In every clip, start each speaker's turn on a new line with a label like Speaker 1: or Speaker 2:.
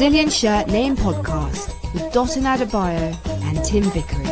Speaker 1: Brazilian Shirt Name Podcast with Dotun Adebayo and Tim Vickery.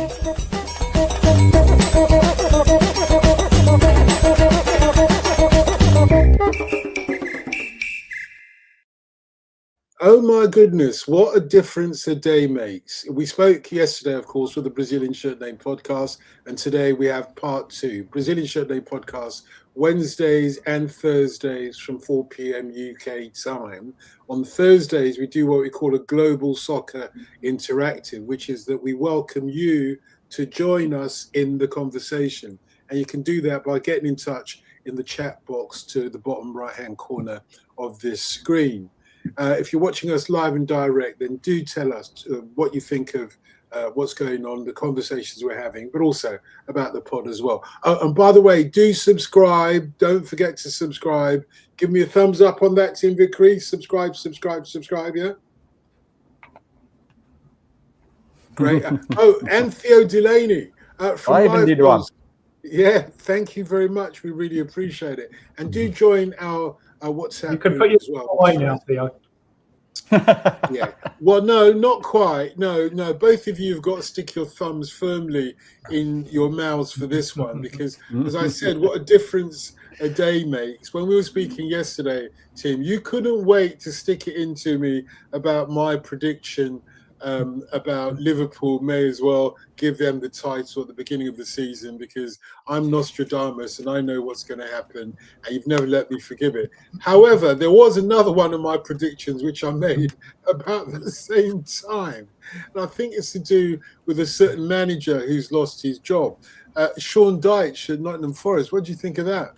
Speaker 2: Oh my goodness, what a difference a day makes. We spoke yesterday, of course, with the Brazilian Shirt Name Podcast, and today we have part two. Brazilian Shirt Name Podcast, Wednesdays and Thursdays from 4 p.m. UK time. On Thursdays, we do what we call a Global Soccer Interactive, which is that we welcome you to join us in the conversation. And you can do that by getting in touch in the chat box to the bottom right-hand corner of this screen. If you're watching us live and direct, then do tell us what you think of what's going on, the conversations we're having, but also about the pod as well. And by the way, do subscribe. Don't forget to subscribe. Give me a thumbs up on that, Tim Vickery. Subscribe, yeah? Great. And Theo Delaney from
Speaker 3: I even did one.
Speaker 2: Yeah, thank you very much. We really appreciate it. And do join our WhatsApp.
Speaker 4: You can put your
Speaker 2: as well.
Speaker 4: away now, Theo.
Speaker 2: Yeah. Well, no, not quite. No. Both of you have got to stick your thumbs firmly in your mouths for this one because, as I said, what a difference a day makes. When we were speaking yesterday, Tim, you couldn't wait to stick it into me about my prediction about Liverpool may as well give them the title at the beginning of the season because I'm Nostradamus and I know what's going to happen and you've never let me forgive it. However, there was another one of my predictions which I made about the same time. And I think it's to do with a certain manager who's lost his job. Sean Dyche at Nottingham Forest. What do you think of that?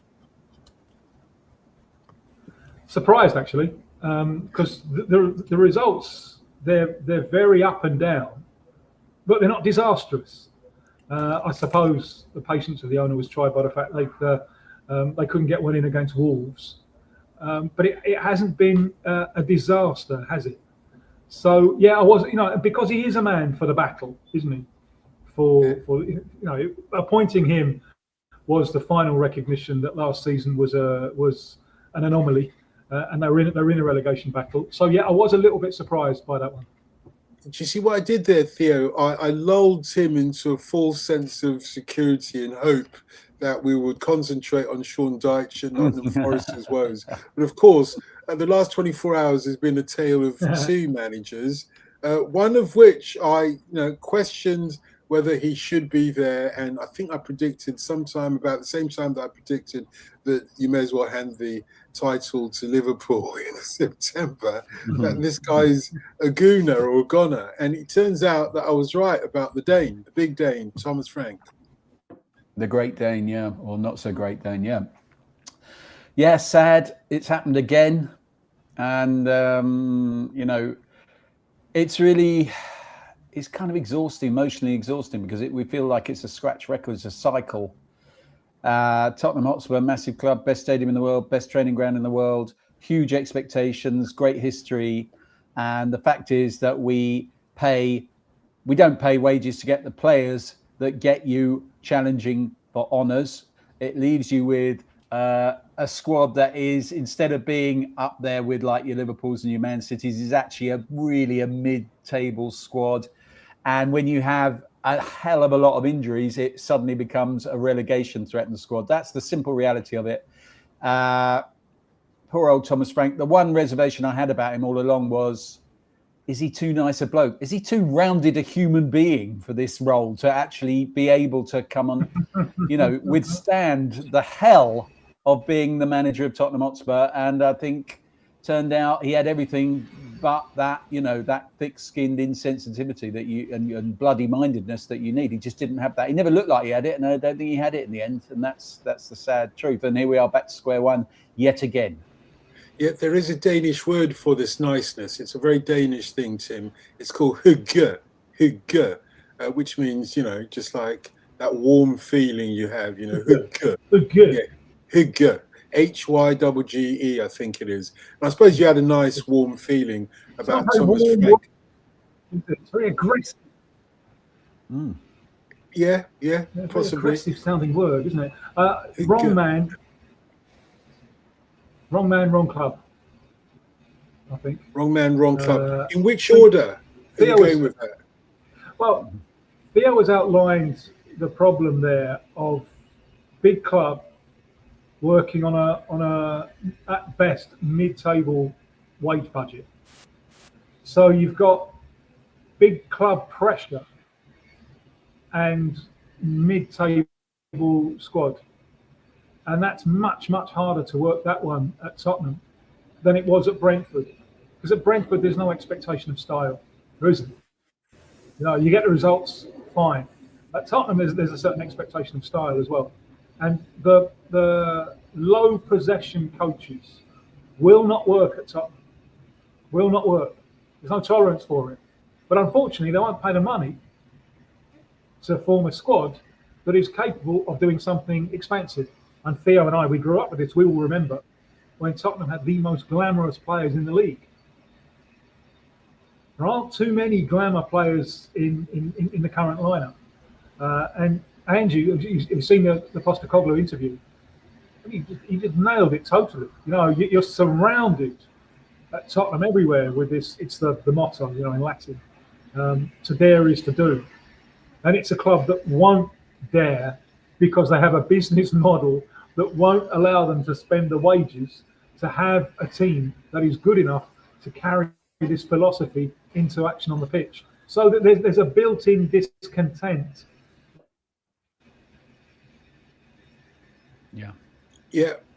Speaker 4: Surprised, actually, because the results... They're very up and down, but they're not disastrous. I suppose the patience of the owner was tried by the fact they couldn't get one in against Wolves, but it hasn't been a disaster, has it? So yeah, I was, because he is a man for the battle, isn't he? For appointing him was the final recognition that last season was an anomaly. And they're in a relegation battle. So, yeah, I was a little bit surprised by that one.
Speaker 2: Do you see what I did there, Theo? I lulled him into a false sense of security and hope that we would concentrate on Sean Dyche and Nottingham Forest's woes. But, of course, the last 24 hours has been a tale of two managers, one of which I questioned whether he should be there. And I think I predicted sometime about the same time that I predicted that you may as well hand the title to Liverpool in September, that this guy's a gooner or a goner. And it turns out that I was right about the Dane, the big Dane, Thomas Frank.
Speaker 3: The great Dane, yeah, or not so great Dane, yeah. Yeah, sad. It's happened again. And, it's kind of exhausting, emotionally exhausting, because we feel like it's a scratch record, it's a cycle. Tottenham Hotspur, massive club, best stadium in the world, best training ground in the world, huge expectations, great history. And the fact is that we don't pay wages to get the players that get you challenging for honours. It leaves you with a squad that is, instead of being up there with like your Liverpools and your Man Cities, is actually a mid-table squad. And when you have a hell of a lot of injuries, it suddenly becomes a relegation threatened squad. That's the simple reality of it. Poor old Thomas Frank. The one reservation I had about him all along was, is he too nice a bloke? Is he too rounded a human being for this role to actually be able to come on, withstand the hell of being the manager of Tottenham Hotspur? And I think turned out he had everything but that, that thick-skinned insensitivity that and bloody-mindedness that you need. He just didn't have that. He never looked like he had it, and I don't think he had it in the end. And that's the sad truth. And here we are back to square one yet again.
Speaker 2: Yeah, there is a Danish word for this niceness. It's a very Danish thing, Tim. It's called hygge, which means, just like that warm feeling you have, hygge.
Speaker 4: Hygge.
Speaker 2: Yeah, hygge. Hygge, I think it is. And I suppose you had a nice warm feeling about Thomas Frank.
Speaker 4: It's very aggressive.
Speaker 2: Yeah, possibly.
Speaker 4: Aggressive sounding word, isn't it? Wrong man, wrong club. I think.
Speaker 2: Wrong man, wrong club. In which
Speaker 4: so
Speaker 2: order are you
Speaker 4: Theo
Speaker 2: going with that?
Speaker 4: Well, Theo has outlined the problem there of big club working on a at best mid-table wage budget. So you've got big club pressure and mid-table squad, and that's much harder to work that one at Tottenham than it was at Brentford, because at Brentford there's no expectation of style. There isn't. You know, you get the results, fine. At Tottenham there's a certain expectation of style as well, and the low possession coaches will not work at Tottenham. Will not work. There's no tolerance for it. But unfortunately, they won't pay the money to form a squad that is capable of doing something expansive. And Theo and I, we grew up with this. We will remember when Tottenham had the most glamorous players in the league. There aren't too many glamour players in the current lineup. And Andrew, you've seen the Postecoglou interview. He just nailed it totally. You know, you're surrounded at Tottenham everywhere with this. It's the motto, you know, in Latin. To dare is to do. And it's a club that won't dare because they have a business model that won't allow them to spend the wages to have a team that is good enough to carry this philosophy into action on the pitch. So that there's a built-in discontent.
Speaker 2: Yeah.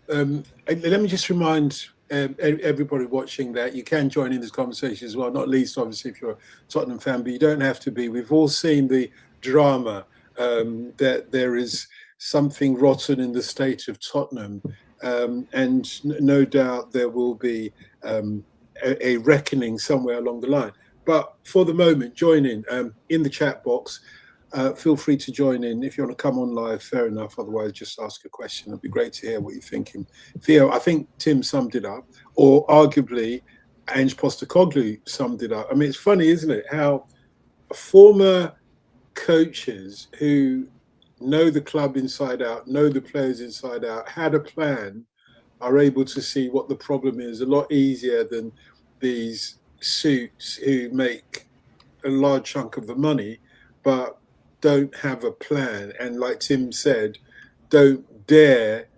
Speaker 2: Let me just remind everybody watching that you can join in this conversation as well, not least obviously if you're a Tottenham fan, but you don't have to be. We've all seen the drama that there is something rotten in the state of Tottenham, and no doubt there will be a reckoning somewhere along the line. But for the moment, join in the chat box. Feel free to join in. If you want to come on live, fair enough. Otherwise, just ask a question. It'd be great to hear what you're thinking. Theo, I think Tim summed it up, or arguably Ange Postecoglou summed it up. I mean, it's funny, isn't it, how former coaches who know the club inside out, know the players inside out, had a plan, are able to see what the problem is a lot easier than these suits who make a large chunk of the money, but don't have a plan. And like Tim said, don't dare,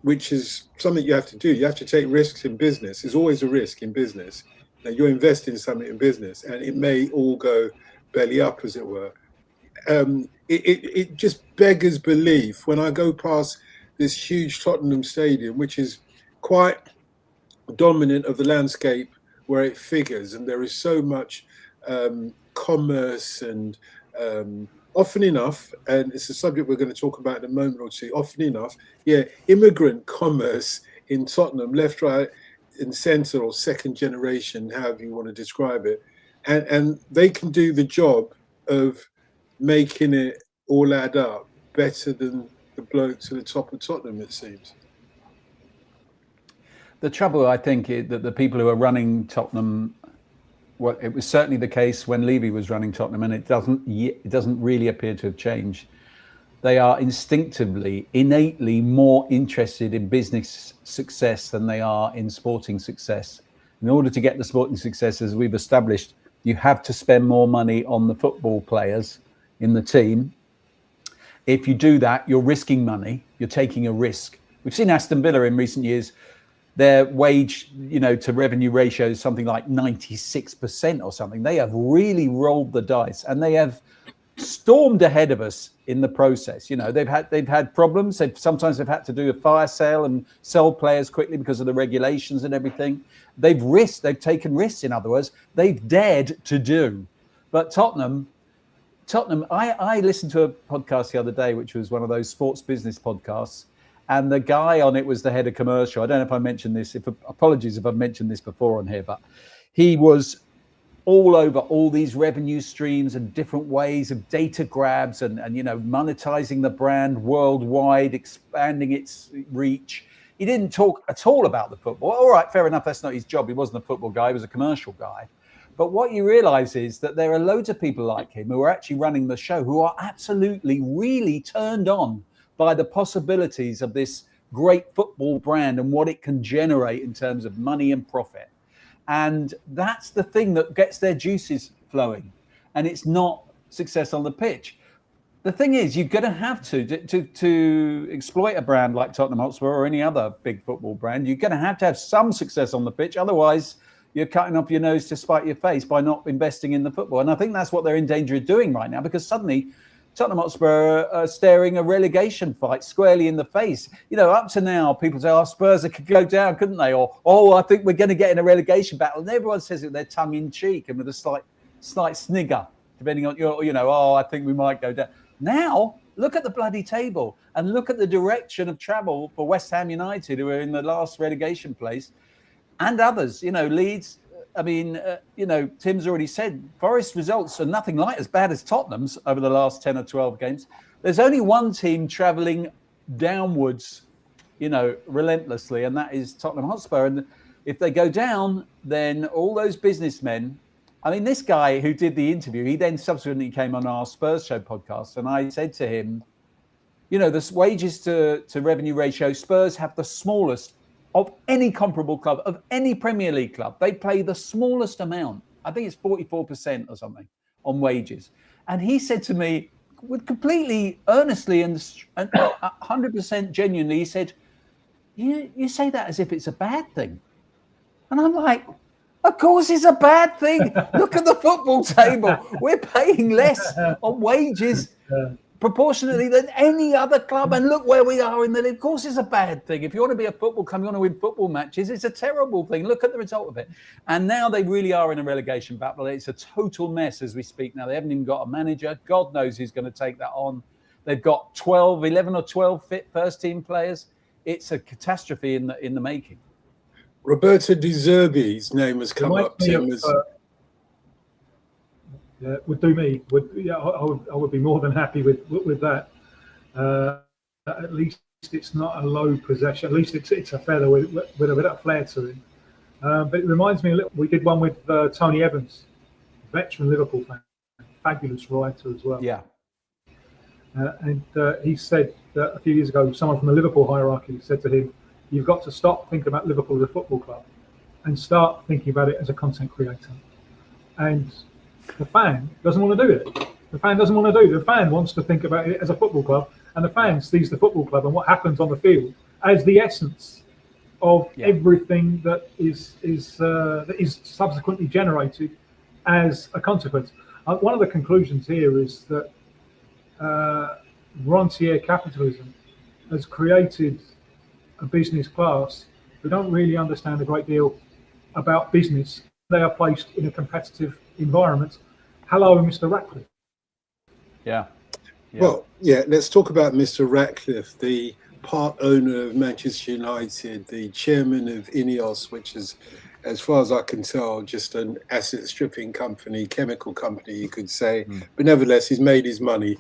Speaker 2: which is something you have to do. You have to take risks in business. There's always a risk in business. Now, you're investing in something in business, and it may all go belly up, as it were. It just beggars belief when I go past this huge Tottenham stadium, which is quite dominant of the landscape where it figures, and there is so much commerce and often enough, and it's a subject we're going to talk about in a moment or two, often enough, immigrant commerce in Tottenham, left, right, and centre, or second generation, however you want to describe it. And they can do the job of making it all add up better than the blokes at the top of Tottenham, it seems.
Speaker 3: The trouble, I think, is that the people who are running Tottenham, well, it was certainly the case when Levy was running Tottenham, and it doesn't really appear to have changed. They are instinctively, innately more interested in business success than they are in sporting success. In order to get the sporting success, as we've established, you have to spend more money on the football players in the team. If you do that, you're risking money. You're taking a risk. We've seen Aston Villa in recent years. Their wage, to revenue ratio is something like 96% or something. They have really rolled the dice, and they have stormed ahead of us in the process. They've had problems. Sometimes they've had to do a fire sale and sell players quickly because of the regulations and everything. They've taken risks. In other words, they've dared to do. But Tottenham, I listened to a podcast the other day, which was one of those sports business podcasts. And the guy on it was the head of commercial. I don't know if I mentioned this. Apologies if I've mentioned this before on here, but he was all over all these revenue streams and different ways of data grabs and monetizing the brand worldwide, expanding its reach. He didn't talk at all about the football. All right, fair enough. That's not his job. He wasn't a football guy. He was a commercial guy. But what you realize is that there are loads of people like him who are actually running the show who are absolutely really turned on by the possibilities of this great football brand and what it can generate in terms of money and profit. And that's the thing that gets their juices flowing. And it's not success on the pitch. The thing is, you're going to have to exploit a brand like Tottenham Hotspur or any other big football brand. You're going to have some success on the pitch. Otherwise, you're cutting off your nose to spite your face by not investing in the football. And I think that's what they're in danger of doing right now, because suddenly Tottenham Hotspur are staring a relegation fight squarely in the face. You know, up to now, people say, "Oh, Spurs could go down, couldn't they?" Or, "Oh, I think we're going to get in a relegation battle." And everyone says it with their tongue in cheek and with a slight snigger, depending on your, "Oh, I think we might go down." Now, look at the bloody table and look at the direction of travel for West Ham United, who are in the last relegation place, and others. You know, Leeds. I mean, Tim's already said Forest results are nothing like as bad as Tottenham's over the last 10 or 12 games. There's only one team travelling downwards, relentlessly, and that is Tottenham Hotspur. And if they go down, then all those businessmen. I mean, this guy who did the interview, he then subsequently came on our Spurs Show podcast, and I said to him, the wages to revenue ratio, Spurs have the smallest of any comparable club, of any Premier League club. They pay the smallest amount. I think it's 44% or something on wages. And he said to me, with completely earnestly and 100% genuinely, he said, you say that as if it's a bad thing. And I'm like, of course it's a bad thing. Look at the football table. We're paying less on wages proportionately than any other club. And look where we are in the league. Of course it's a bad thing. If you want to be a football club, you want to win football matches, it's a terrible thing. Look at the result of it. And now they really are in a relegation battle. It's a total mess as we speak now. They haven't even got a manager. God knows who's going to take that on. They've got 11 or 12 fit first-team players. It's a catastrophe in the making.
Speaker 2: Roberto De Zerbi's name has come up, Tim.
Speaker 4: Would do me. I would be more than happy with that. At least it's not a low possession. At least it's a feather with a bit of flair to it. But it reminds me a little. We did one with Tony Evans, veteran Liverpool fan, fabulous writer as well.
Speaker 3: Yeah.
Speaker 4: And he said that a few years ago, someone from the Liverpool hierarchy said to him, "You've got to stop thinking about Liverpool as a football club and start thinking about it as a content creator." And the fan doesn't want to do it. The fan doesn't want to do it. The fan wants to think about it as a football club, and the fan sees the football club and what happens on the field as the essence of everything that is subsequently generated as a consequence. One of the conclusions here is that rentier capitalism has created a business class who don't really understand a great deal about business. They are placed in a competitive environment. Hello, Mr. Ratcliffe.
Speaker 3: Yeah.
Speaker 2: Well, let's talk about Mr. Ratcliffe, the part owner of Manchester United, the chairman of Ineos, which is, as far as I can tell, just an asset stripping company, chemical company, you could say. But nevertheless, he's made his money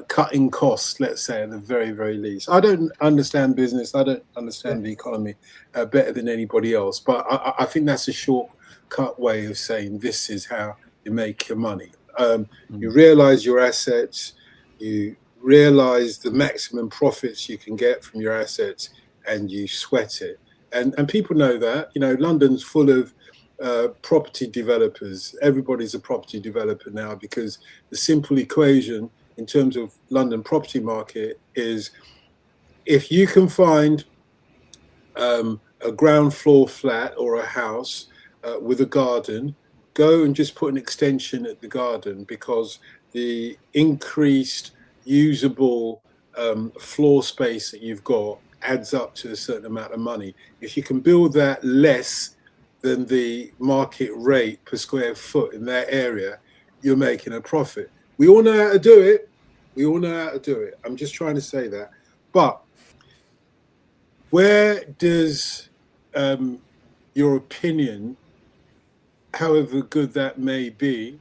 Speaker 2: cutting costs, let's say, at the very, very least. I don't understand business. I don't understand the economy better than anybody else. But I think that's a shortcut way of saying this is how you make your money. You realize your assets, you realize the maximum profits you can get from your assets, and you sweat it. And people know that. London's full of property developers. Everybody's a property developer now, because the simple equation in terms of London property market is, if you can find a ground floor flat or a house with a garden, go and just put an extension at the garden, because the increased usable floor space that you've got adds up to a certain amount of money. If you can build that less than the market rate per square foot in that area, you're making a profit. We all know how to do it. I'm just trying to say that. But where does your opinion, however good that may be,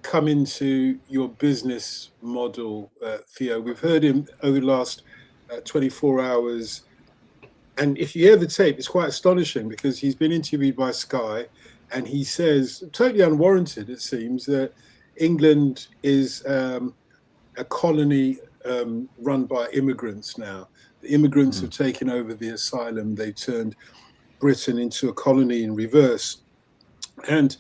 Speaker 2: come into your business model, Theo? We've heard him over the last 24 hours. And if you hear the tape, it's quite astonishing, because he's been interviewed by Sky, and he says, totally unwarranted, it seems, that England is a colony run by immigrants now. The immigrants have taken over the asylum. They turned Britain into a colony in reverse. And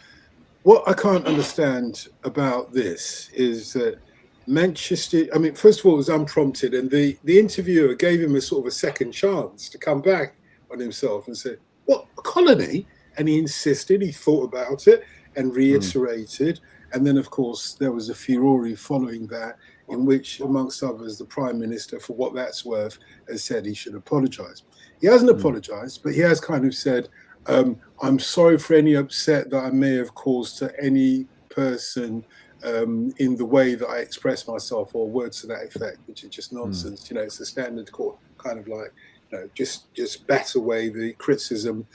Speaker 2: what I can't understand about this is that Manchester, I mean, first of all, it was unprompted, and the interviewer gave him a sort of a second chance to come back on himself and say, "What, a colony?" And he insisted, he thought about it and reiterated. And then, of course, there was a furore following that, in which, amongst others, the Prime Minister, for what that's worth, has said he should apologise. He hasn't apologised, but he has kind of said, I'm sorry for any upset that I may have caused to any person in the way that I express myself, or words to that effect, which is just nonsense. You know, it's a standard court kind of like, you know, just bat away the criticism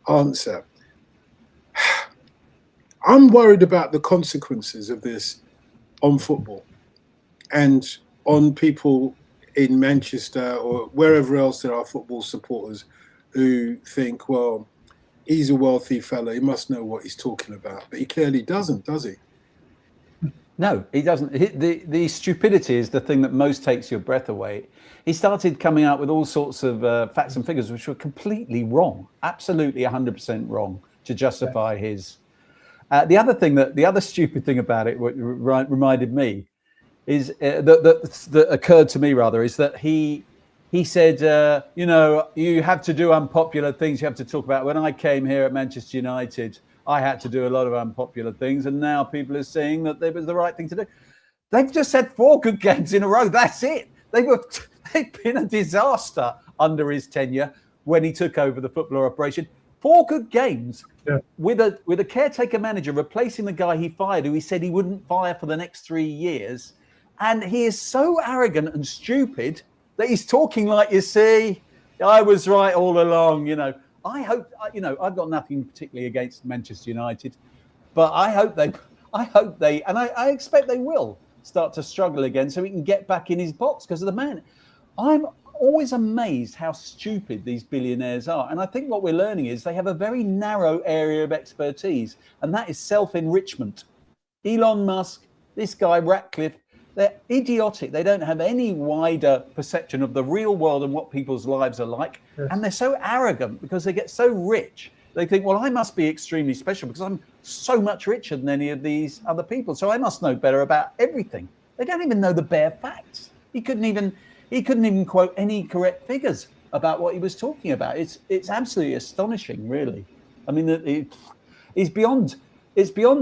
Speaker 2: answer. I'm worried about the consequences of this on football and on people in Manchester or wherever else there are football supporters who think, well, he's a wealthy fella, he must know what he's talking about. But he clearly doesn't, does he?
Speaker 3: No, he doesn't. The stupidity is the thing that most takes your breath away. He started coming out with all sorts of facts and figures which were completely wrong, absolutely 100% wrong, to justify his. The other stupid thing about it, what reminded me, is that occurred to me rather, is that he said, you know, you have to do unpopular things. You have to talk about, when I came here at Manchester United, I had to do a lot of unpopular things, and now people are saying that it was the right thing to do. They've just had 4 good games in a row. That's it. They've been a disaster under his tenure when he took over the football operation. 4 good games with a caretaker manager replacing the guy he fired, who he said he wouldn't fire for the next 3 years. And he is so arrogant and stupid that he's talking like, you see, I was right all along, you know. I hope, you know, I've got nothing particularly against Manchester United, but I hope they, and I expect they will start to struggle again so he can get back in his box because of the man. I'm always amazed how stupid these billionaires are. And I think what we're learning is they have a very narrow area of expertise, and that is self-enrichment. Elon Musk, this guy Ratcliffe, they're idiotic. They don't have any wider perception of the real world and what people's lives are like. Yes. And they're so arrogant because they get so rich. They think, well, I must be extremely special because I'm so much richer than any of these other people. So I must know better about everything. They don't even know the bare facts. He couldn't even quote any correct figures about what he was talking about. It's absolutely astonishing, really. I mean, it's beyond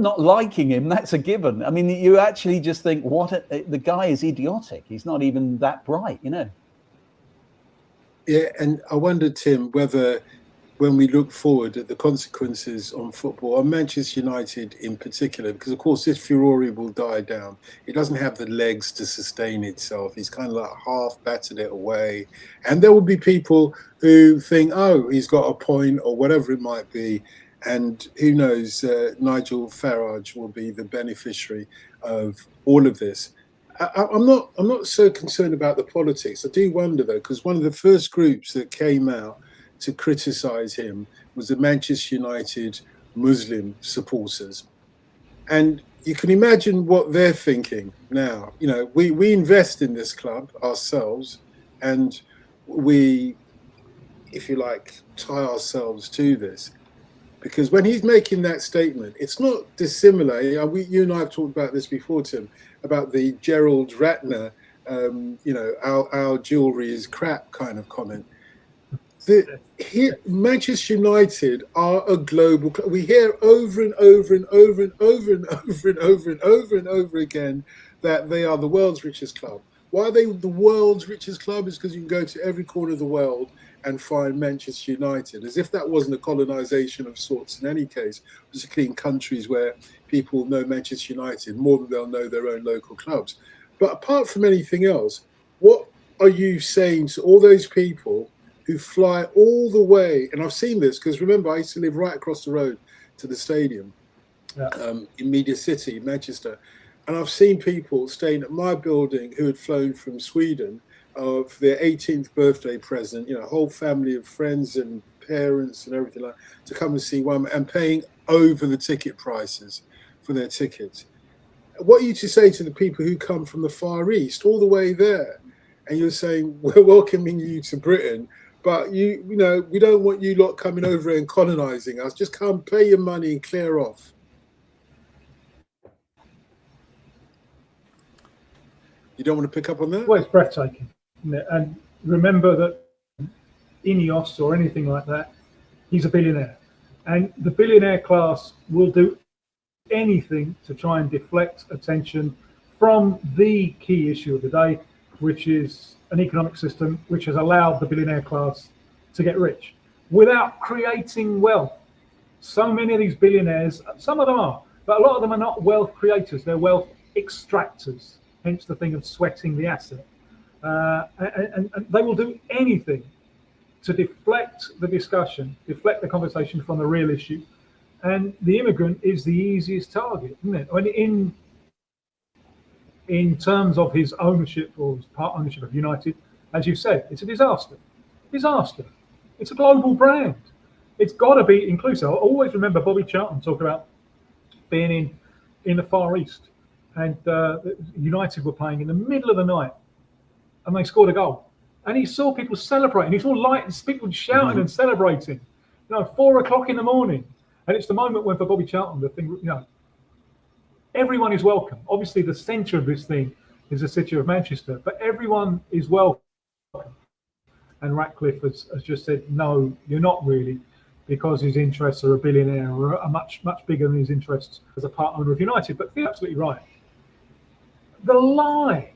Speaker 3: not liking him. That's a given. I mean, you actually just think, the guy is idiotic. He's not even that bright, you know.
Speaker 2: Yeah, and I wonder, Tim, whether when we look forward at the consequences on football, on Manchester United in particular, because of course this furore will die down. It doesn't have the legs to sustain itself. He's kind of like half battered it away. And there will be people who think, oh, he's got a point or whatever it might be. And who knows, Nigel Farage will be the beneficiary of all of this. I'm not so concerned about the politics. I do wonder, though, because one of the first groups that came out to criticise him was the Manchester United Muslim supporters. And you can imagine what they're thinking now. You know, we invest in this club ourselves, and we, if you like, tie ourselves to this. Because when he's making that statement, it's not dissimilar. You and I have talked about this before, Tim, about the Gerald Ratner, you know, our jewellery is crap kind of comment. Manchester United are a global club. We hear over and over and over and over and over and over and over and over again that they are the world's richest club. Why are they the world's richest club? Is because you can go to every corner of the world and find Manchester United, as if that wasn't a colonisation of sorts in any case, particularly in countries where people know Manchester United more than they'll know their own local clubs. But apart from anything else, what are you saying to all those people who fly all the way? And I've seen this because, remember, I used to live right across the road to the stadium in Media City, Manchester. And I've seen people staying at my building who had flown from Sweden of their 18th birthday present, you know, a whole family of friends and parents and everything like that, to come and see one, and paying over the ticket prices for their tickets. What are you to say to the people who come from the Far East all the way there? And you're saying, we're welcoming you to Britain, but you know, we don't want you lot coming over and colonizing us. Just come pay your money and clear off. You don't want to pick up on that?
Speaker 4: Well, it's breathtaking, isn't it? And remember that Ineos or anything like that, he's a billionaire. And the billionaire class will do anything to try and deflect attention from the key issue of the day, which is an economic system which has allowed the billionaire class to get rich without creating wealth. So many of these billionaires, some of them are, but a lot of them are not wealth creators, they're wealth extractors, hence the thing of sweating the asset. And they will do anything to deflect the discussion, deflect the conversation from the real issue. And the immigrant is the easiest target, isn't it? I mean, in terms of his ownership or his part ownership of United, as you said, it's a disaster. Disaster. It's a global brand. It's got to be inclusive. I always remember Bobby Charlton talking about being in the Far East, and United were playing in the middle of the night, and they scored a goal. And he saw people celebrating. He saw lights, people shouting and celebrating. 4 o'clock in the morning. And it's the moment when, for Bobby Charlton, the thing, everyone is welcome. Obviously, the centre of this thing is the city of Manchester, but everyone is welcome. And Ratcliffe has just said, no, you're not really, because his interests are a billionaire or are much, much bigger than his interests as a part owner of United. But you're absolutely right. The lie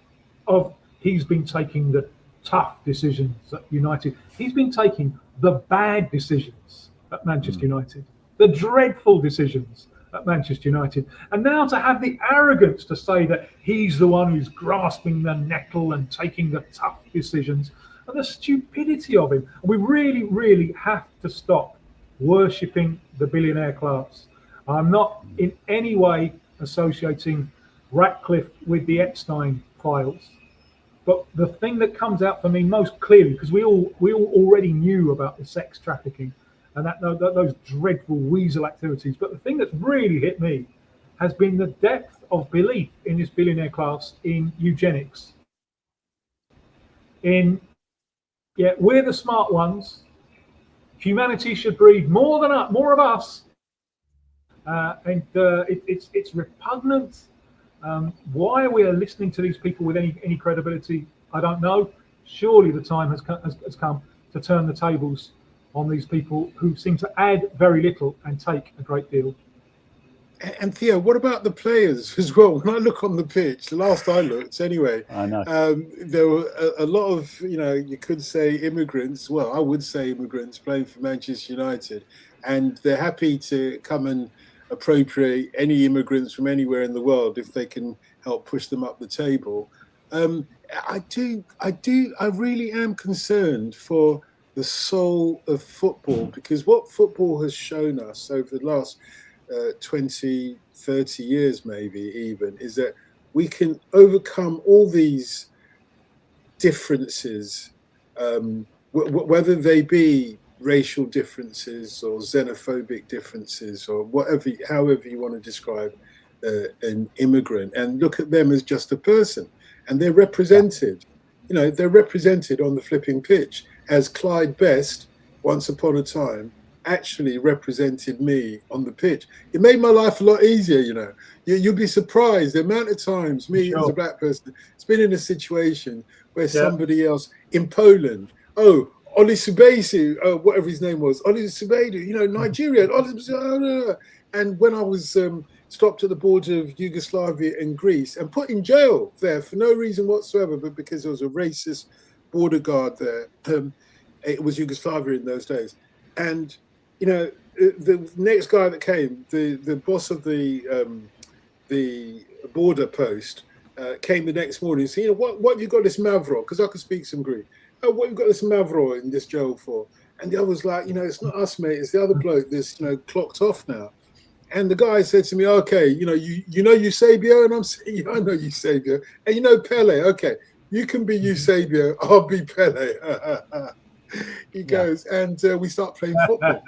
Speaker 4: of he's been taking the tough decisions at United, he's been taking the bad decisions at Manchester United, the dreadful decisions at Manchester United, and now to have the arrogance to say that he's the one who's grasping the nettle and taking the tough decisions, and the stupidity of him. We really, really have to stop worshipping the billionaire class. I'm not in any way associating Ratcliffe with the Epstein files, but the thing that comes out for me most clearly, because we all already knew about the sex trafficking and those dreadful weasel activities, but the thing that's really hit me has been the depth of belief in this billionaire class in eugenics. We're the smart ones. Humanity should breed more of us, and it's repugnant. Why we are listening to these people with any credibility, I don't know. Surely the time has come to turn the tables on these people who seem to add very little and take a great deal.
Speaker 2: And Theo, what about the players as well? When I look on the pitch, the last I looked anyway,
Speaker 3: I know.
Speaker 2: there were a lot of, you could say immigrants. Well, I would say immigrants playing for Manchester United, and they're happy to come and appropriate any immigrants from anywhere in the world if they can help push them up the table. I really am concerned for the soul of football, because what football has shown us over the last 20, 30 years maybe even, is that we can overcome all these differences, whether they be racial differences or xenophobic differences or however you want to describe an immigrant, and look at them as just a person, and they're represented. They're represented on the flipping pitch, as Clyde Best once upon a time actually represented me on the pitch. It made my life a lot easier. You'll be surprised the amount of times me as a black person has been in a situation where somebody else in Poland, Oli Subedu, whatever his name was, Oli Subedu, Nigeria, and when I was stopped at the border of Yugoslavia and Greece and put in jail there for no reason whatsoever, but because there was a racist border guard there. It was Yugoslavia in those days. And, the next guy that came, the boss of the border post, came the next morning and said, what have you got this Mavro? Because I could speak some Greek. Oh, what have you got this Mavro in this jail for? And the other was like, it's not us, mate. It's the other bloke that's, clocked off now. And the guy said to me, okay, you know Eusebio? And I'm saying, I know Eusebio. And Pele, okay, you can be Eusebio, I'll be Pele. He goes, and we start playing football.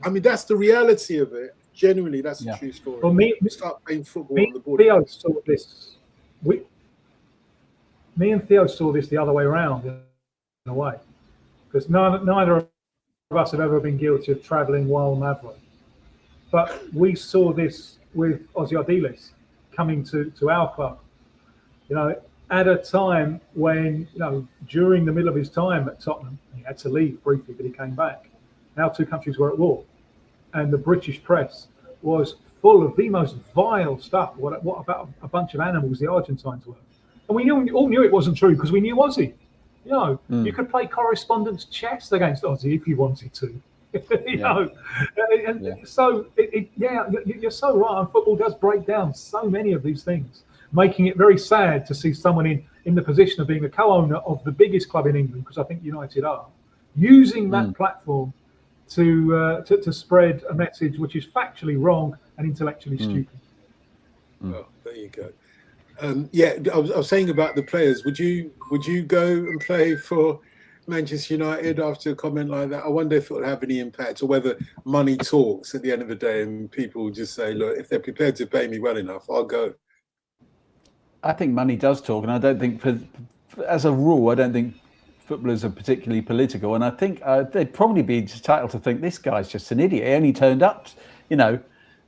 Speaker 2: I mean, that's the reality of it. Genuinely, that's a true story.
Speaker 4: Well,
Speaker 2: we start playing football on the border.
Speaker 4: Theo saw this. Me and Theo saw this the other way around in a way. because neither of us have ever been guilty of travelling while Maverick. But we saw this with Ozzy Ardiles coming to our club, at a time when, during the middle of his time at Tottenham, he had to leave briefly, but he came back. Our two countries were at war, and the British press was full of the most vile stuff. What about a bunch of animals the Argentines were? And we all knew it wasn't true because we knew Ozzy. You could play correspondence chess against Ozzy if you wanted to. So you're so right. And football does break down so many of these things, making it very sad to see someone in the position of being a co-owner of the biggest club in England, because I think United are, using that platform to spread a message which is factually wrong and intellectually stupid.
Speaker 2: Well, there you go. I was saying about the players. Would you go and play for Manchester United after a comment like that? I wonder if it will have any impact, or whether money talks at the end of the day, and people just say, look, if they're prepared to pay me well enough, I'll go.
Speaker 3: I think money does talk, and I don't think, as a rule, I don't think footballers are particularly political. And I think they'd probably be entitled to think this guy's just an idiot. He only turned up,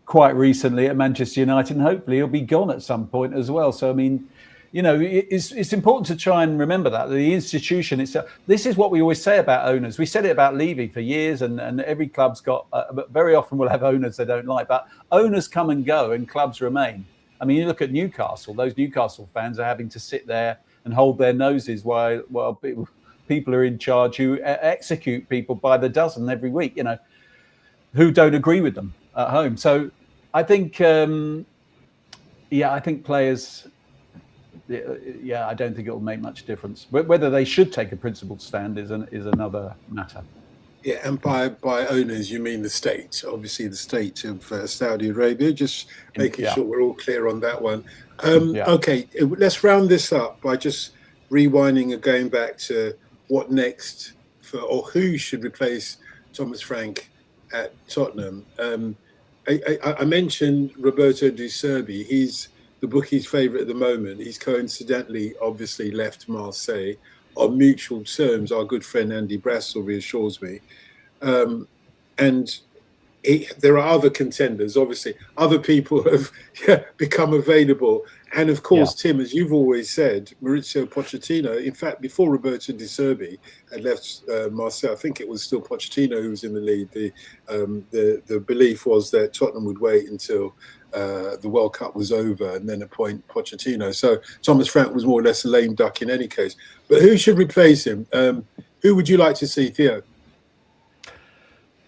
Speaker 3: quite recently at Manchester United, and hopefully he'll be gone at some point as well. So, I mean, it's important to try and remember that the institution itself. This is what we always say about owners. We said it about Levy for years, and every club's got. But very often we'll have owners they don't like. But owners come and go, and clubs remain. I mean, you look at Newcastle. Those Newcastle fans are having to sit there and hold their noses while people are in charge who execute people by the dozen every week. Who don't agree with them at home. So I think, I think players. I don't think it will make much difference. Whether they should take a principled stand is another matter.
Speaker 2: Yeah, and by owners, you mean the state, obviously the state of Saudi Arabia, just making sure we're all clear on that one. Okay, let's round this up by just rewinding and going back to what next or who should replace Thomas Frank at Tottenham. I mentioned Roberto De Zerbi. He's the bookie's favourite at the moment. He's coincidentally, obviously, left Marseille on mutual terms. Our good friend Andy Brassel reassures me. There are other contenders, obviously. Other people have become available. And of course, Tim, as you've always said, Maurizio Pochettino, in fact, before Roberto De Zerbi had left Marseille, I think it was still Pochettino who was in the lead. The belief was that Tottenham would wait until the World Cup was over and then appoint Pochettino. So Thomas Frank was more or less a lame duck in any case. But who should replace him? Who would you like to see, Theo?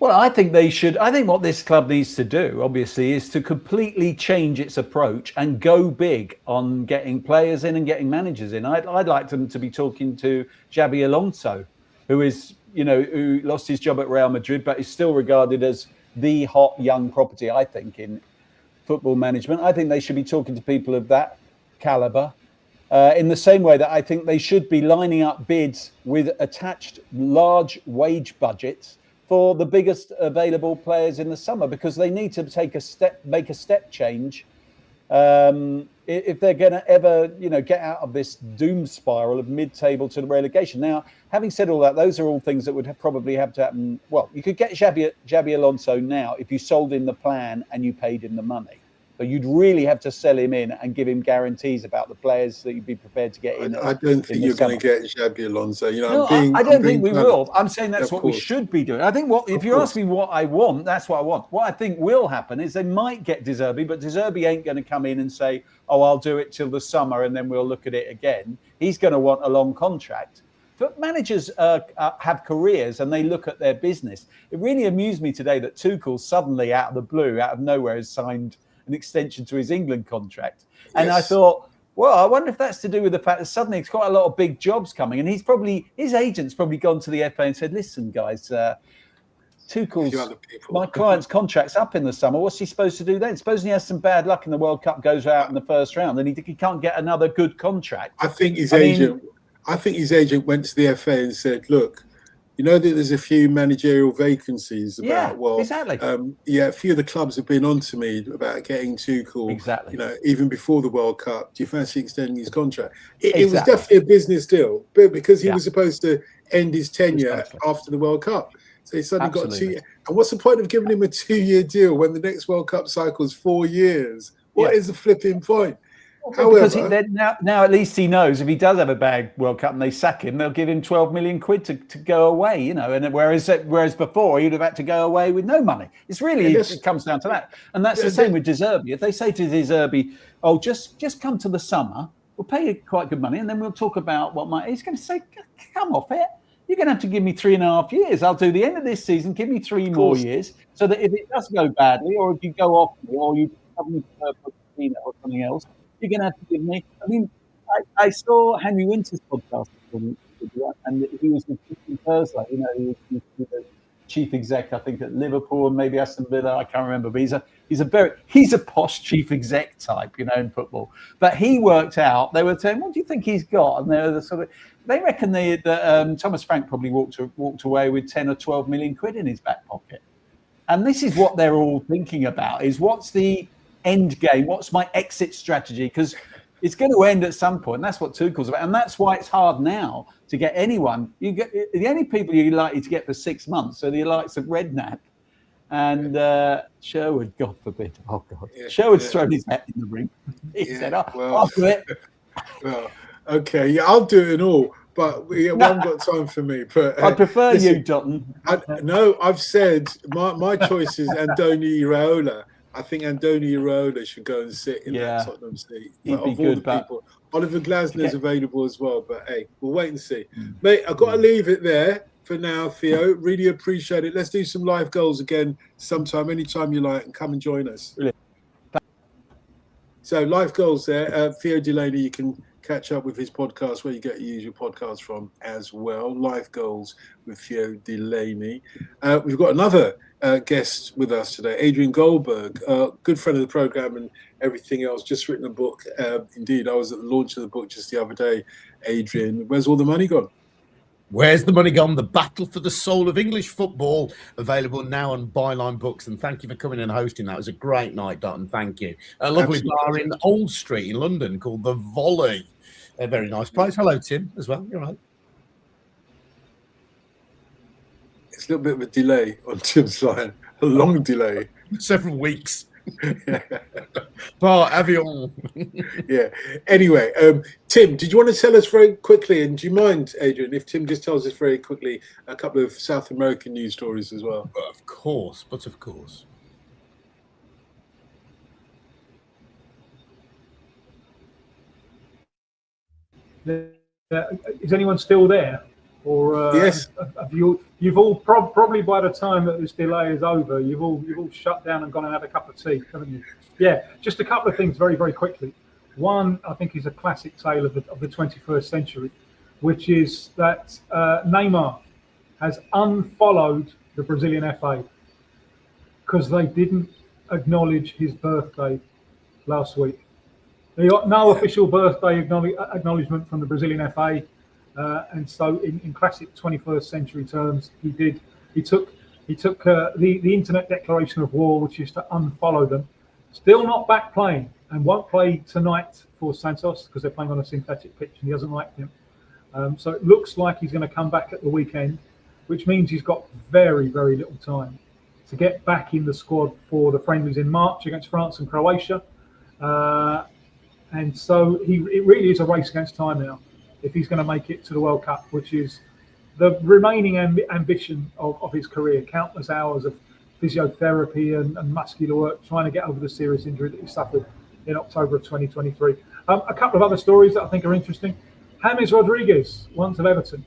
Speaker 3: Well, I think they should. I think what this club needs to do, obviously, is to completely change its approach and go big on getting players in and getting managers in. I'd like them to be talking to Xabi Alonso, who is, who lost his job at Real Madrid, but is still regarded as the hot young property, I think, in football management. I think they should be talking to people of that caliber. In the same way that I think they should be lining up bids with attached large wage budgets for the biggest available players in the summer, because they need to make a step change if they're going to ever, get out of this doom spiral of mid-table to the relegation. Now, having said all that, those are all things that would probably have to happen. Well, you could get Xabi Alonso now if you sold him the plan and you paid him the money. But you'd really have to sell him in and give him guarantees about the players that you'd be prepared to get in.
Speaker 2: I don't think you're going to get Xabi Alonso.
Speaker 3: I don't think we will. I'm saying that's what we should be doing. I think if you ask me what I want, that's what I want. What I think will happen is they might get De Zerbi, but De Zerbi ain't going to come in and say, "Oh, I'll do it till the summer and then we'll look at it again." He's going to want a long contract. But managers have careers and they look at their business. It really amused me today that Tuchel suddenly, out of the blue, out of nowhere, has signed an extension to his England contract. And I thought, well, I wonder if that's to do with the fact that suddenly it's quite a lot of big jobs coming. And his agent's probably gone to the FA and said, listen, guys, Tuchel's, my client's contract's up in the summer. What's he supposed to do then? Supposing he has some bad luck and the World Cup goes out in the first round, then he can't get another good contract.
Speaker 2: I think his agent went to the FA and said, look, You know that there's a few managerial vacancies
Speaker 3: Yeah,
Speaker 2: about. Well,
Speaker 3: exactly.
Speaker 2: a few of the clubs have been on to me about getting Tuchel.
Speaker 3: Exactly.
Speaker 2: You know, even before the World Cup. Do you fancy extending his contract? It was
Speaker 3: Exactly.
Speaker 2: definitely a business deal, but because he
Speaker 3: Yeah.
Speaker 2: was supposed to end his tenure
Speaker 3: Precisely.
Speaker 2: after the World Cup. So he suddenly got
Speaker 3: Absolutely.
Speaker 2: 2 years. And what's the point of giving him a 2-year deal when the next World Cup cycle is 4 years? What is the flipping point?
Speaker 3: Because
Speaker 2: However,
Speaker 3: now at least he knows if he does have a bad World Cup and they sack him, they'll give him 12 million quid to go away, you know. And whereas before he'd have had to go away with no money. It's really it comes down to that, and that's the same with De Zerbi. If they say to De Zerbi, "Oh, just come to the summer, we'll pay you quite good money, and then we'll talk about what might," he's going to say, "Come off it. You're going to have to give me 3.5 years. I'll do the end of this season. Give me 3 more years, so that if it does go badly, or if you go off me, or you come with or something else, you're going to have to give me." I mean, I saw Henry Winter's podcast, and he was with Thursday. You know, he was the chief exec, I think, at Liverpool and maybe Aston Villa. I can't remember, but he's a posh chief exec type, you know, in football. But he worked out. They were saying, "What do you think he's got?" And they reckon that Thomas Frank probably walked away with 10 or 12 million quid in his back pocket. And this is what they're all thinking about: is what's the end game? What's my exit strategy? Because it's going to end at some point. And that's what Tuchel's about. And that's why it's hard now to get anyone. You get the only people you're likely to get for 6 months are the likes of Redknapp and Sherwood, God forbid. Oh, God. Sherwood's thrown his hat in the ring. He said, I'll do it.
Speaker 2: Well, okay. Yeah, I'll do it all. But we haven't got time for me. But
Speaker 3: I prefer you, Dotun.
Speaker 2: No, I've said my choice is Andoni Iraola. I think Andoni Iraola should go and sit in that Tottenham seat.
Speaker 3: He'd be good,
Speaker 2: people. Oliver Glasner's available as well, but hey, we'll wait and see. Mate, I've got to leave it there for now, Theo. Really appreciate it. Let's do some live goals again sometime, anytime you like, and come and join us.
Speaker 3: Brilliant.
Speaker 2: So live goals there. Theo Delaney, you can catch up with his podcast where you get your usual podcast from as well. Live goals with Theo Delaney. We've got another guest with us today, Adrian Goldberg, good friend of the program and everything else, just written a book. Indeed, I was at the launch of the book just the other day. Adrian, where's all the money gone?
Speaker 5: Where's the money gone? The battle for the soul of English football, available now on Byline Books. And thank you for coming and hosting that. It was a great night, Dotun. Thank you. A lovely bar in Old Street in London called The Volley. A very nice place. Hello, Tim, as well. You're right.
Speaker 2: It's a little bit of a delay on Tim's line, a long delay.
Speaker 5: Several weeks. Par avion.
Speaker 2: Yeah. Anyway, Tim, did you want to tell us very quickly, and do you mind, Adrian, if Tim just tells us very quickly a couple of South American news stories as well?
Speaker 5: Of course.
Speaker 4: Is anyone still there? Or
Speaker 2: yes,
Speaker 4: you've all probably by the time that this delay is over, you've all shut down and gone and had a cup of tea, haven't you? Yeah, just a couple of things very, very quickly. One, I think, is a classic tale of the 21st century, which is that Neymar has unfollowed the Brazilian FA because they didn't acknowledge his birthday last week. They got no official birthday acknowledgement from the Brazilian FA. And so, in classic 21st century terms, he took the internet declaration of war, which is to unfollow them. Still not back playing, and won't play tonight for Santos because they're playing on a synthetic pitch, and he doesn't like him. So it looks like he's going to come back at the weekend, which means he's got very, very little time to get back in the squad for the friendlies in March against France and Croatia. And so it really is a race against time now, if he's going to make it to the World Cup, which is the remaining ambition of his career. Countless hours of physiotherapy and muscular work trying to get over the serious injury that he suffered in October of 2023. A couple of other stories that I think are interesting. James Rodriguez, once of Everton,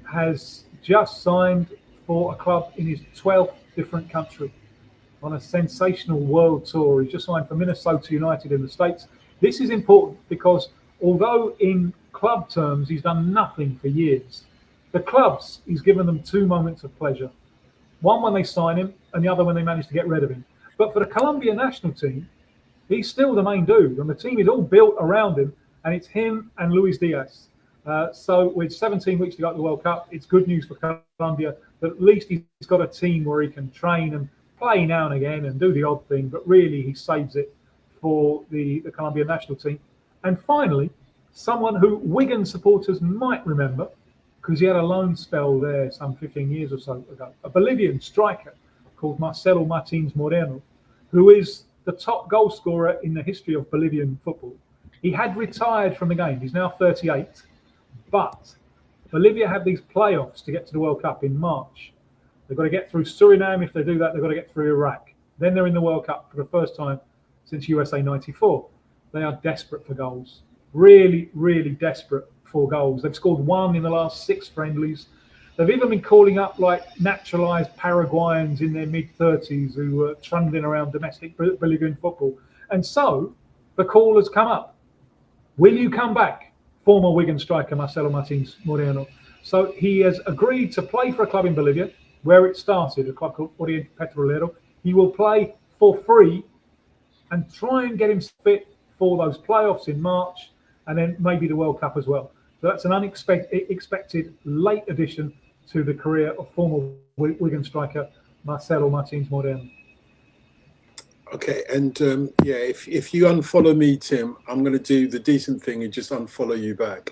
Speaker 4: has just signed for a club in his 12th different country on a sensational world tour. He just signed for Minnesota United in the States. This is important because although in club terms he's done nothing for years, the clubs, he's given them 2 moments of pleasure. One when they sign him and the other when they manage to get rid of him. But for the Colombia national team, he's still the main dude, and the team is all built around him, and it's him and Luis Diaz. So with 17 weeks to go to the World Cup, it's good news for Colombia that at least he's got a team where he can train and play now and again and do the odd thing, but really he saves it for the Colombian national team. And finally, someone who Wigan supporters might remember, because he had a loan spell there some 15 years or so ago, a Bolivian striker called Marcelo Martins Moreno, who is the top goal scorer in the history of Bolivian football. He had retired from the game. He's now 38. But Bolivia have these playoffs to get to the World Cup in March. They've got to get through Suriname. If they do that, they've got to get through Iraq. Then they're in the World Cup for the first time since USA 94. They are desperate for goals. Really, really desperate for goals. They've scored 1 in the last 6 friendlies. They've even been calling up like naturalised Paraguayans in their mid-30s who were trundling around domestic Bolivian football. And so the call has come up. Will you come back? Former Wigan striker Marcelo Martins Moreno. So he has agreed to play for a club in Bolivia, where it started, a club called Oriente Petrolero. He will play for free and try and get him fit for those playoffs in March and then maybe the World Cup as well. So that's an unexpected late addition to the career of former Wigan striker Marcelo Martins Moreno.
Speaker 2: Okay, and if you unfollow me, Tim, I'm going to do the decent thing and just unfollow you back.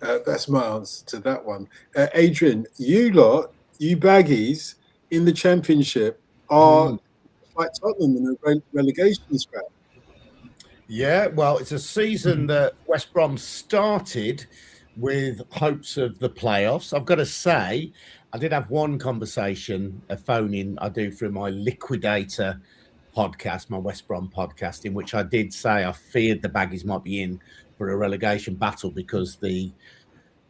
Speaker 2: That's my answer to that one. Adrian, you baggies in the Championship are like Tottenham in a relegation scrap.
Speaker 5: Yeah, well, it's a season that West Brom started with hopes of the playoffs. I've got to say, I did have one conversation, a phone-in I do through my Liquidator podcast, my West Brom podcast, in which I did say I feared the baggies might be in for a relegation battle because the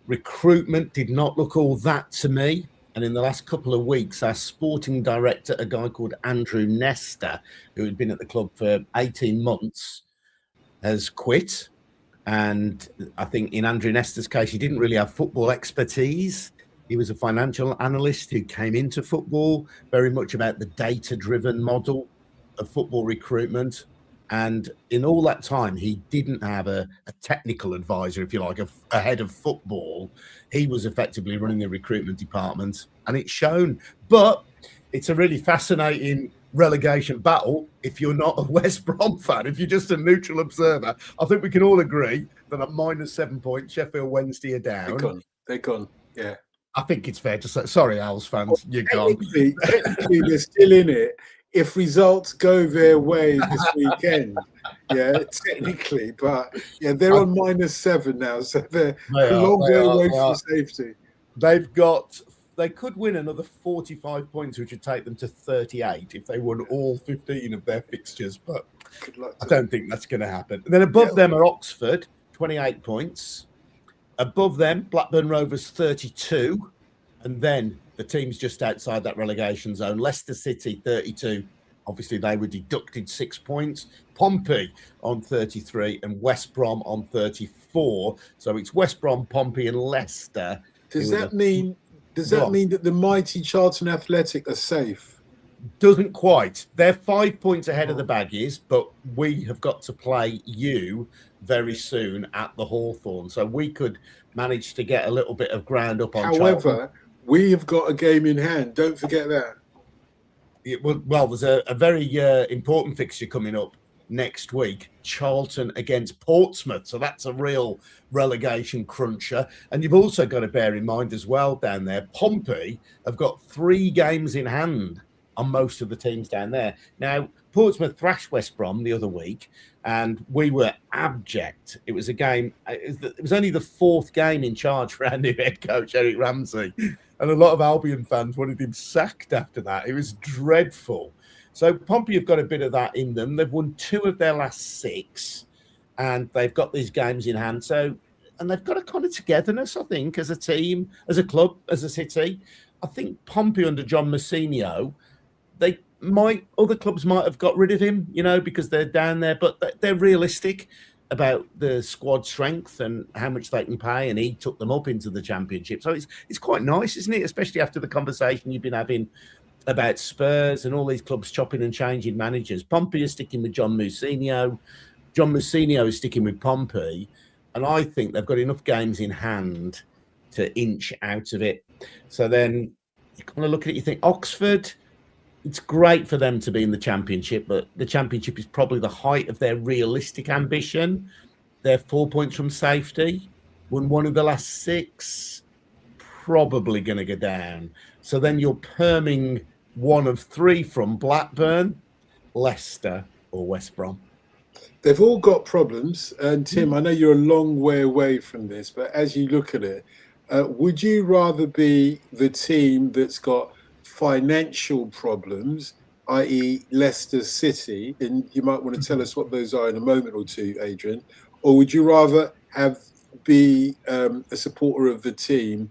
Speaker 5: recruitment did not look all that to me. And in the last couple of weeks, our sporting director, a guy called Andrew Nestor, who had been at the club for 18 months, has quit. And I think in Andrew Nestor's case, he didn't really have football expertise. He was a financial analyst who came into football, very much about the data-driven model of football recruitment. And in all that time, he didn't have a technical advisor, if you like, a head of football. He was effectively running the recruitment department, and it's shown. But it's a really fascinating relegation battle if you're not a West Brom fan. If you're just a neutral observer, I think we can all agree that at -7 points, Sheffield Wednesday are down.
Speaker 2: They're gone. Yeah.
Speaker 5: I think it's fair to say, sorry, Owls fans, you're gone.
Speaker 2: Technically, they're still in it if results go their way this weekend. Yeah, technically, but yeah, they're on -7 now, so they're a long way away from safety.
Speaker 5: They could win another 45 points, which would take them to 38 if they won all 15 of their fixtures, but I don't think that's going to happen. And then above them are Oxford, 28 points. Above them, Blackburn Rovers, 32. And then the teams just outside that relegation zone, Leicester City, 32. Obviously, they were deducted 6 points. Pompey on 33 and West Brom on 34. So it's West Brom, Pompey and Leicester.
Speaker 2: Does that mean that the mighty Charlton Athletic are safe?
Speaker 5: Doesn't quite. They're 5 points ahead of the Baggies, but we have got to play you very soon at the Hawthorn. So we could manage to get a little bit of ground up on
Speaker 2: However,
Speaker 5: Charlton.
Speaker 2: We have got a game in hand. Don't forget that.
Speaker 5: Well, there's a very important fixture coming up next week, Charlton against Portsmouth. So that's a real relegation cruncher. And you've also got to bear in mind as well down there, Pompey have got 3 games in hand on most of the teams down there. Now, Portsmouth thrashed West Brom the other week, and we were abject. It was a game, it was only the 4th game in charge for our new head coach, Eric Ramsey. And a lot of Albion fans wanted him sacked after that. It was dreadful. So Pompey have got a bit of that in them. They've won 2 of their last 6, and they've got these games in hand. So, and they've got a kind of togetherness, I think, as a team, as a club, as a city. I think Pompey under John Mousinho, other clubs might have got rid of him, because they're down there, but they're realistic about the squad strength and how much they can pay, and he took them up into the Championship. So it's quite nice, isn't it? Especially after the conversation you've been having about Spurs and all these clubs chopping and changing managers. Pompey is sticking with John Mousinho. John Mousinho is sticking with Pompey. And I think they've got enough games in hand to inch out of it. So then you kind of look at it, you think Oxford, it's great for them to be in the Championship, but the Championship is probably the height of their realistic ambition. They're 4 points from safety, won one of the last 6, probably going to go down. So then you're perming one of 3 from Blackburn, Leicester, or West Brom.
Speaker 2: They've all got problems. And Tim, I know you're a long way away from this, but as you look at it, would you rather be the team that's got financial problems, i.e. Leicester City, and you might want to tell us what those are in a moment or two, Adrian, or would you rather be a supporter of the team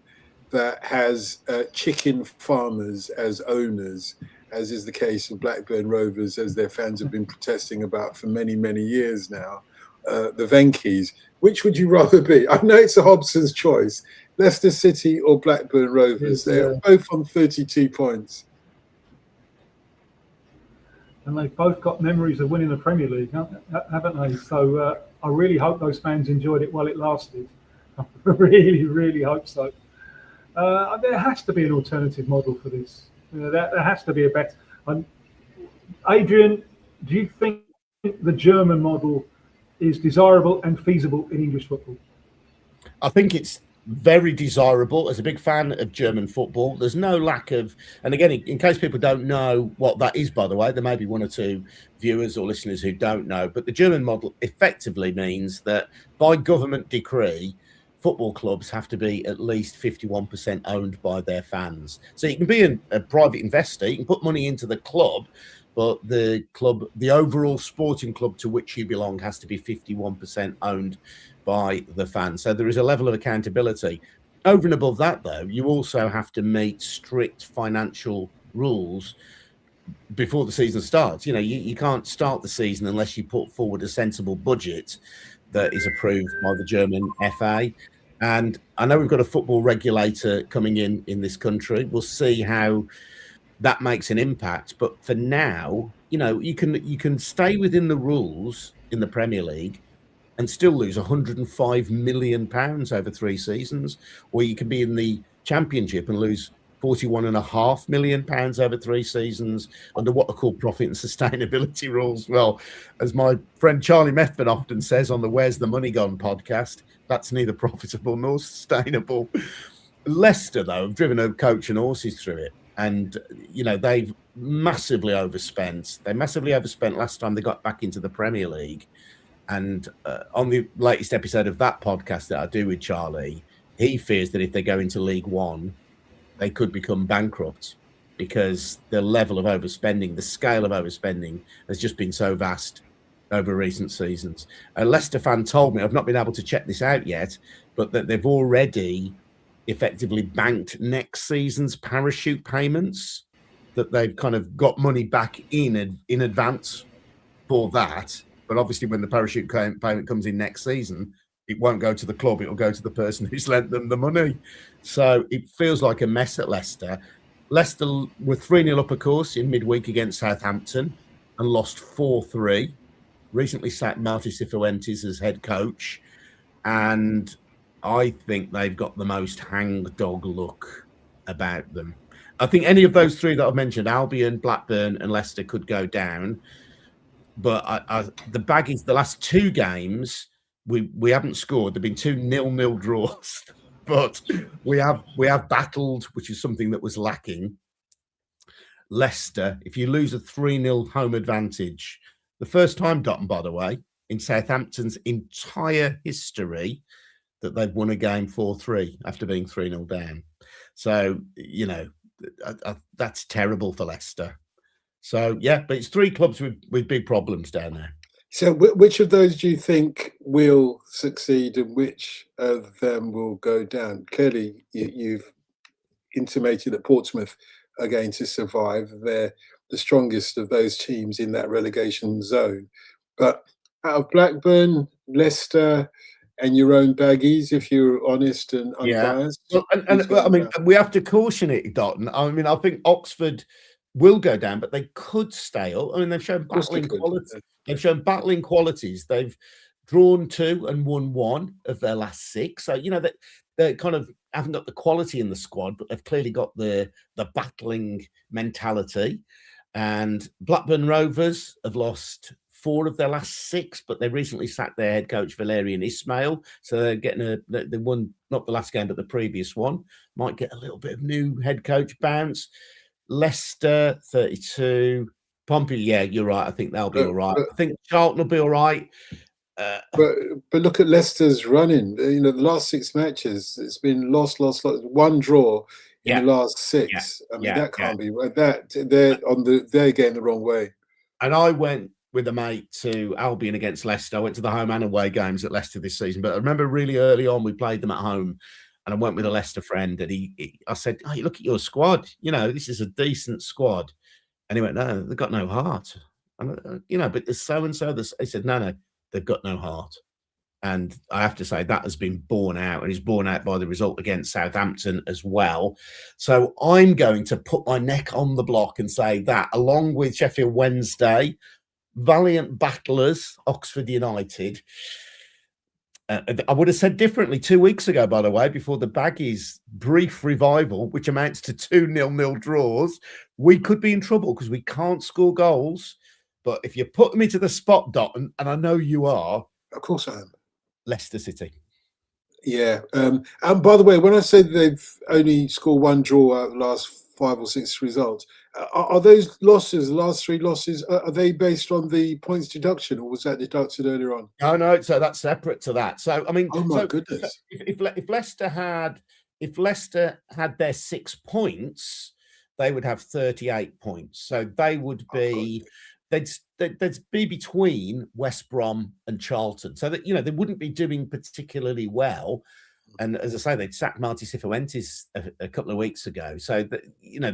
Speaker 2: that has chicken farmers as owners, as is the case of Blackburn Rovers, as their fans have been protesting about for many, many years now, the Venkies? Which would you rather be? I know it's a Hobson's choice, Leicester City or Blackburn Rovers. They're both on 32 points.
Speaker 4: And they've both got memories of winning the Premier League, haven't they? So I really hope those fans enjoyed it while it lasted. I really, really hope so. There has to be an alternative model for this. There has to be a better. Adrian, do you think the German model is desirable and feasible in English football?
Speaker 5: I think it's very desirable. As a big fan of German football, there's no lack of, and again, in case people don't know what that is, by the way, there may be 1 or 2 viewers or listeners who don't know, but the German model effectively means that by government decree, football clubs have to be at least 51% owned by their fans. So you can be a private investor, you can put money into the club, but the overall sporting club to which you belong has to be 51% owned by the fans. So there is a level of accountability. Over and above that, though, you also have to meet strict financial rules before the season starts. You know, you can't start the season unless you put forward a sensible budget that is approved by the German FA. And I know we've got a football regulator coming in this country. We'll see how that makes an impact. But for now, you know, you can stay within the rules in the Premier League and still lose £105 million over 3 seasons, or you can be in the Championship and lose £41.5 million over 3 seasons under what are called profit and sustainability rules. Well, as my friend Charlie Methven often says on the Where's the Money Gone podcast, that's neither profitable nor sustainable. Leicester, though, have driven a coach and horses through it. And, you know, they've massively overspent. They massively overspent last time they got back into the Premier League. And on the latest episode of that podcast that I do with Charlie, he fears that if they go into League One, they could become bankrupt because the level of overspending, the scale of overspending has just been so vast over recent seasons. A Leicester fan told me, I've not been able to check this out yet, but that they've already effectively banked next season's parachute payments, that they've kind of got money back in advance for that. But obviously when the parachute payment comes in next season, it won't go to the club, it'll go to the person who's lent them the money. So it feels like a mess at Leicester. Leicester were 3-0 up, of course, in midweek against Southampton and lost 4-3. Recently sacked Marty Cifuentes as head coach. And I think they've got the most hangdog look about them. I think any of those 3 that I've mentioned, Albion, Blackburn and Leicester, could go down. But the Baggies, the last 2 games, we haven't scored. There've been 2 0-0 draws, but we have battled, which is something that was lacking. Leicester, if you lose a 3-0 home advantage, the first time, Dotun, by the way, in Southampton's entire history that they've won a game 4-3 after being 3-0 down. So, you know, that's terrible for Leicester. So, yeah, but it's 3 clubs with big problems down there.
Speaker 2: So which of those do you think will succeed and which of them will go down? Clearly, you've intimated that Portsmouth are going to survive. They're the strongest of those teams in that relegation zone. But out of Blackburn, Leicester and your own Baggies, if you're honest and unbiased.
Speaker 5: Yeah. Well, I mean, we have to caution it, Dotun. I mean, I think Oxford will go down, but they could stay up. I mean, they've shown battling qualities. They've shown battling qualities. They've drawn 2 and won 1 of their last 6. So, that they kind of haven't got the quality in the squad, but they've clearly got the battling mentality. And Blackburn Rovers have lost 4 of their last 6, but they recently sacked their head coach Valerian Ismail. So they're getting they won not the last game, but the previous one. Might get a little bit of new head coach bounce. Leicester 32. Pompey, yeah, you're right. I think they'll be all right. I think Charlton will be all right.
Speaker 2: But look at Leicester's running. The last 6 matches, it's been lost, 1 draw in the last 6. I mean, that can't be that. They're getting the wrong way.
Speaker 5: And I went with a mate to Albion against Leicester. I went to the home and away games at Leicester this season. But I remember really early on, we played them at home, and I went with a Leicester friend, and I said, "Oh, look at your squad. This is a decent squad." And he went, "No, they've got no heart." And but there's so and so. He said, "No, they've got no heart." And I have to say that has been borne out, and is borne out by the result against Southampton as well. So I'm going to put my neck on the block and say that, along with Sheffield Wednesday, valiant battlers, Oxford United. I would have said differently 2 weeks ago, by the way, before the Baggies' brief revival, which amounts to 2 0-0 draws. We could be in trouble because we can't score goals. But if you put me to the spot, Dotun, and I know you are.
Speaker 2: Of course I am.
Speaker 5: Leicester City.
Speaker 2: Yeah. And by the way, when I said they've only scored 1 draw out of the last 5 or 6 results, are those losses, the last 3 losses, are they based on the points deduction, or was that deducted earlier on?
Speaker 5: No. So that's separate to that. So I mean,
Speaker 2: oh my goodness,
Speaker 5: if Leicester had their 6 points, they would have 38 points. So they would be. They'd be between West Brom and Charlton, so that they wouldn't be doing particularly well. And as I say, they'd sacked Marty Cifuentes a couple of weeks ago, so that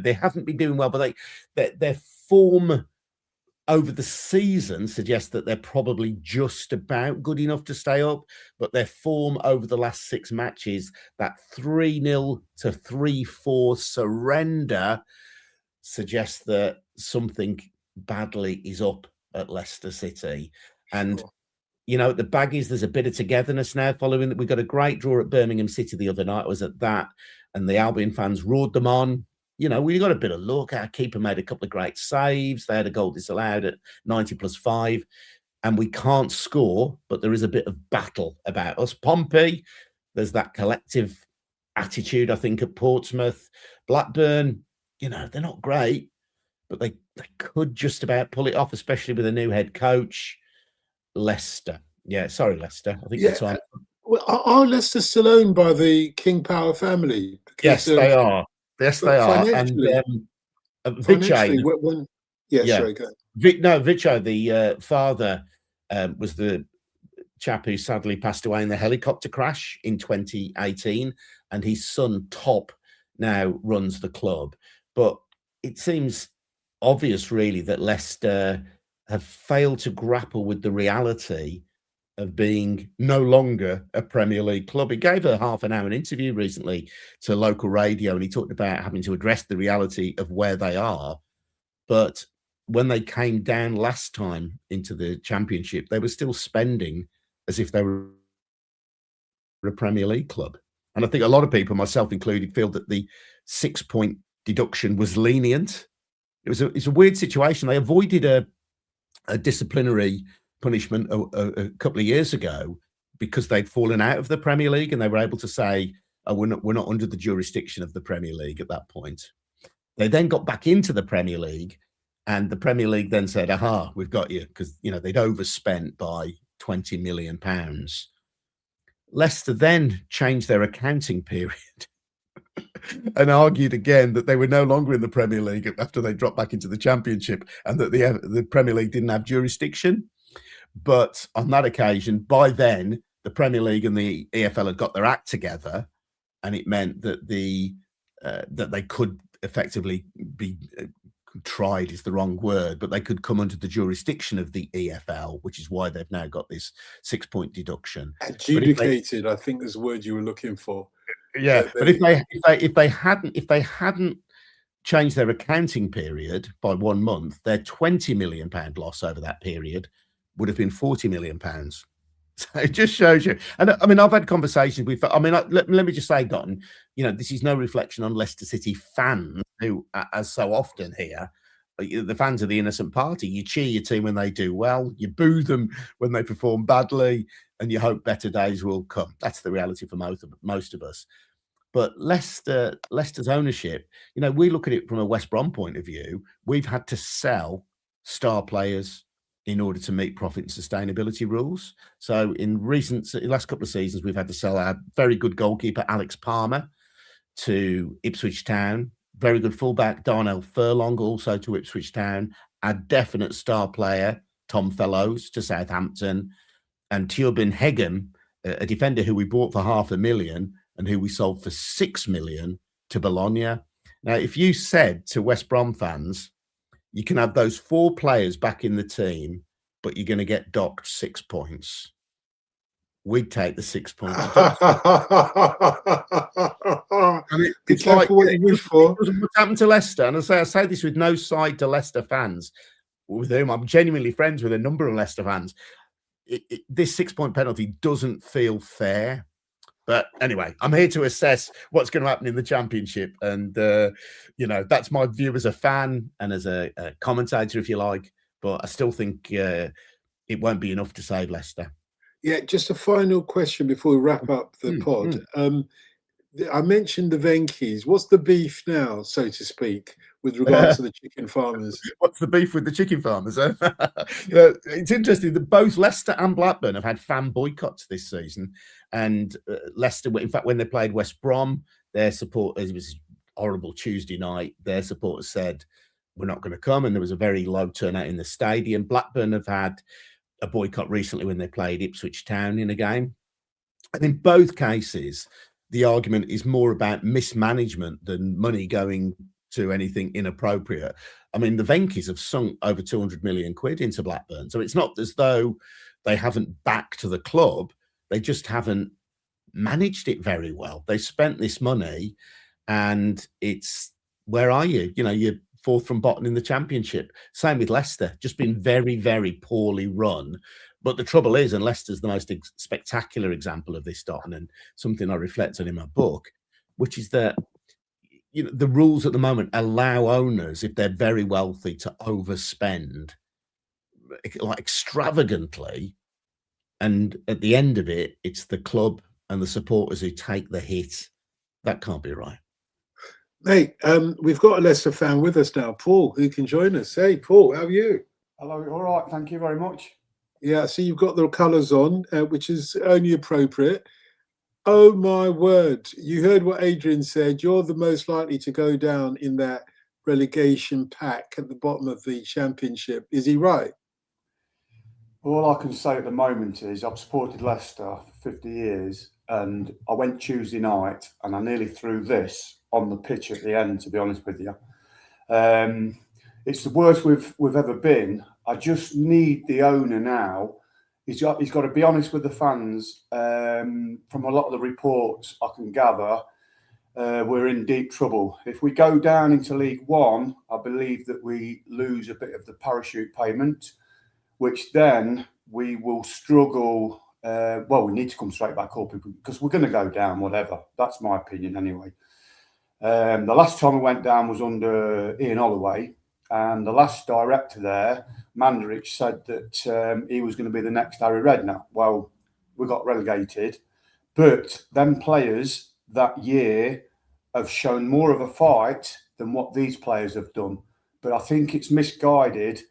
Speaker 5: they haven't been doing well. But their form over the season suggests that they're probably just about good enough to stay up. But their form over the last 6 matches, that 3-0 to 3-4 surrender, suggests that something badly is up at Leicester City. And the Baggies, there's a bit of togetherness now following that. We got a great draw at Birmingham City the other night. I was at that, and the Albion fans roared them on. We got a bit of luck. Our keeper made a couple of great saves. They had a goal disallowed at 90+5, and we can't score, but there is a bit of battle about us. Pompey, there's that collective attitude, I think, at Portsmouth. Blackburn, they're not great, but they could just about pull it off, especially with a new head coach. Leicester. Yeah, sorry, Leicester. I think that's right.
Speaker 2: Well, are Leicester still owned by the King Power family?
Speaker 5: Because, yes, they are. Yes, they are. And Vickery.
Speaker 2: Sorry, go ahead.
Speaker 5: Vickery, the father, was the chap who sadly passed away in the helicopter crash in 2018, and his son, Top, now runs the club. But it seems obvious, really, that Leicester have failed to grapple with the reality of being no longer a Premier League club. He gave a half an hour interview recently to local radio, and he talked about having to address the reality of where they are. But when they came down last time into the Championship, they were still spending as if they were a Premier League club. And I think a lot of people, myself included, feel that the 6-point deduction was lenient. It's a weird situation. They avoided a disciplinary punishment a couple of years ago because they'd fallen out of the Premier League, and they were able to say, "Oh, we're not under the jurisdiction of the Premier League" at that point. They then got back into the Premier League, and the Premier League then said, "Aha, we've got you," because they'd overspent by £20 million. Leicester then changed their accounting period and argued again that they were no longer in the Premier League after they dropped back into the Championship, and that the Premier League didn't have jurisdiction. But on that occasion, by then, the Premier League and the EFL had got their act together, and it meant that that they could effectively be tried is the wrong word, but they could come under the jurisdiction of the EFL, which is why they've now got this 6-point deduction.
Speaker 2: Adjudicated, I think is the word you were looking for.
Speaker 5: Yeah, but if they hadn't changed their accounting period by 1 month, their £20 million loss over that period would have been £40 million. So it just shows you. And I mean, I've had conversations with, I mean, let me just say, Dotun, this is no reflection on Leicester City fans who, as so often here, the fans are the innocent party. You cheer your team when they do well, you boo them when they perform badly, and you hope better days will come. That's the reality for most of us. But Leicester's ownership, we look at it from a West Brom point of view. We've had to sell star players in order to meet profit and sustainability rules. So in last couple of seasons, we've had to sell our very good goalkeeper, Alex Palmer, to Ipswich Town. Very good fullback, Darnell Furlong, also to Ipswich Town. Our definite star player, Tom Fellows, to Southampton. And Turbin Hegem, a defender who we bought for $500,000 and who we sold for $6 million to Bologna. Now, if you said to West Brom fans, you can have those 4 players back in the team, but you're going to get docked 6 points, we'd take the 6 points.
Speaker 2: Be careful what you wish for.
Speaker 5: What's happened to Leicester? And I say this with no side to Leicester fans, with whom I'm genuinely friends with a number of Leicester fans. This 6 point penalty doesn't feel fair. But anyway, I'm here to assess what's going to happen in the Championship. And, that's my view as a fan and as a commentator, if you like. But I still think it won't be enough to save Leicester.
Speaker 2: Yeah, just a final question before we wrap up the pod. I mentioned the Venkies. What's the beef now, so to speak, with regards to the chicken farmers?
Speaker 5: What's the beef with the chicken farmers? It's interesting that both Leicester and Blackburn have had fan boycotts this season. And Leicester, in fact, when they played West Brom, their supporters, it was horrible Tuesday night, their supporters said, we're not going to come. And there was a very low turnout in the stadium. Blackburn have had a boycott recently when they played Ipswich Town in a game. And in both cases, the argument is more about mismanagement than money going to anything inappropriate. I mean, the Venkies have sunk over 200 million quid into Blackburn. So it's not as though they haven't backed the club. They just haven't managed it very well. They spent this money and it's, where are you? You're 4th from bottom in the Championship. Same with Leicester, just been very, very poorly run. But the trouble is, and Leicester's the most spectacular example of this, Dotun, and something I reflect on in my book, which is that the rules at the moment allow owners, if they're very wealthy, to overspend like extravagantly, and at the end of it, it's the club and the supporters who take the hit. That can't be right.
Speaker 2: Mate, we've got a Leicester fan with us now, Paul, who can join us. Hey, Paul, how are you?
Speaker 6: Hello, all right, thank you very much.
Speaker 2: Yeah, so you've got the colours on, which is only appropriate. Oh, my word. You heard what Adrian said. You're the most likely to go down in that relegation pack at the bottom of the Championship. Is he right?
Speaker 6: All I can say at the moment is I've supported Leicester for 50 years and I went Tuesday night and I nearly threw this on the pitch at the end, to be honest with you. It's the worst we've ever been. I just need the owner now. He's got to be honest with the fans. From a lot of the reports I can gather, we're in deep trouble. If we go down into League One, I believe that we lose a bit of the parachute payment, which then we will struggle. We need to come straight back up because we're going to go down, whatever. That's my opinion anyway. The last time we went down was under Ian Holloway, and the last director there, Mandarich, said that he was going to be the next Harry Redknapp. Well, we got relegated, but them players that year have shown more of a fight than what these players have done. But I think it's misguided.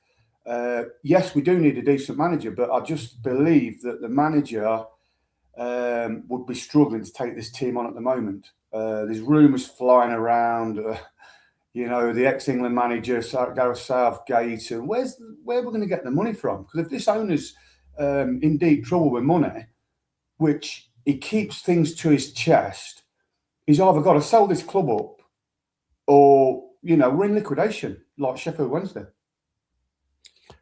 Speaker 6: Yes, we do need a decent manager, but I just believe that the manager would be struggling to take this team on at the moment. There's rumours flying around, the ex-England manager, Gareth Southgate, and where we're going to get the money from? Because if this owner's in deep trouble with money, which he keeps things to his chest, he's either got to sell this club up or, we're in liquidation, like Sheffield Wednesday.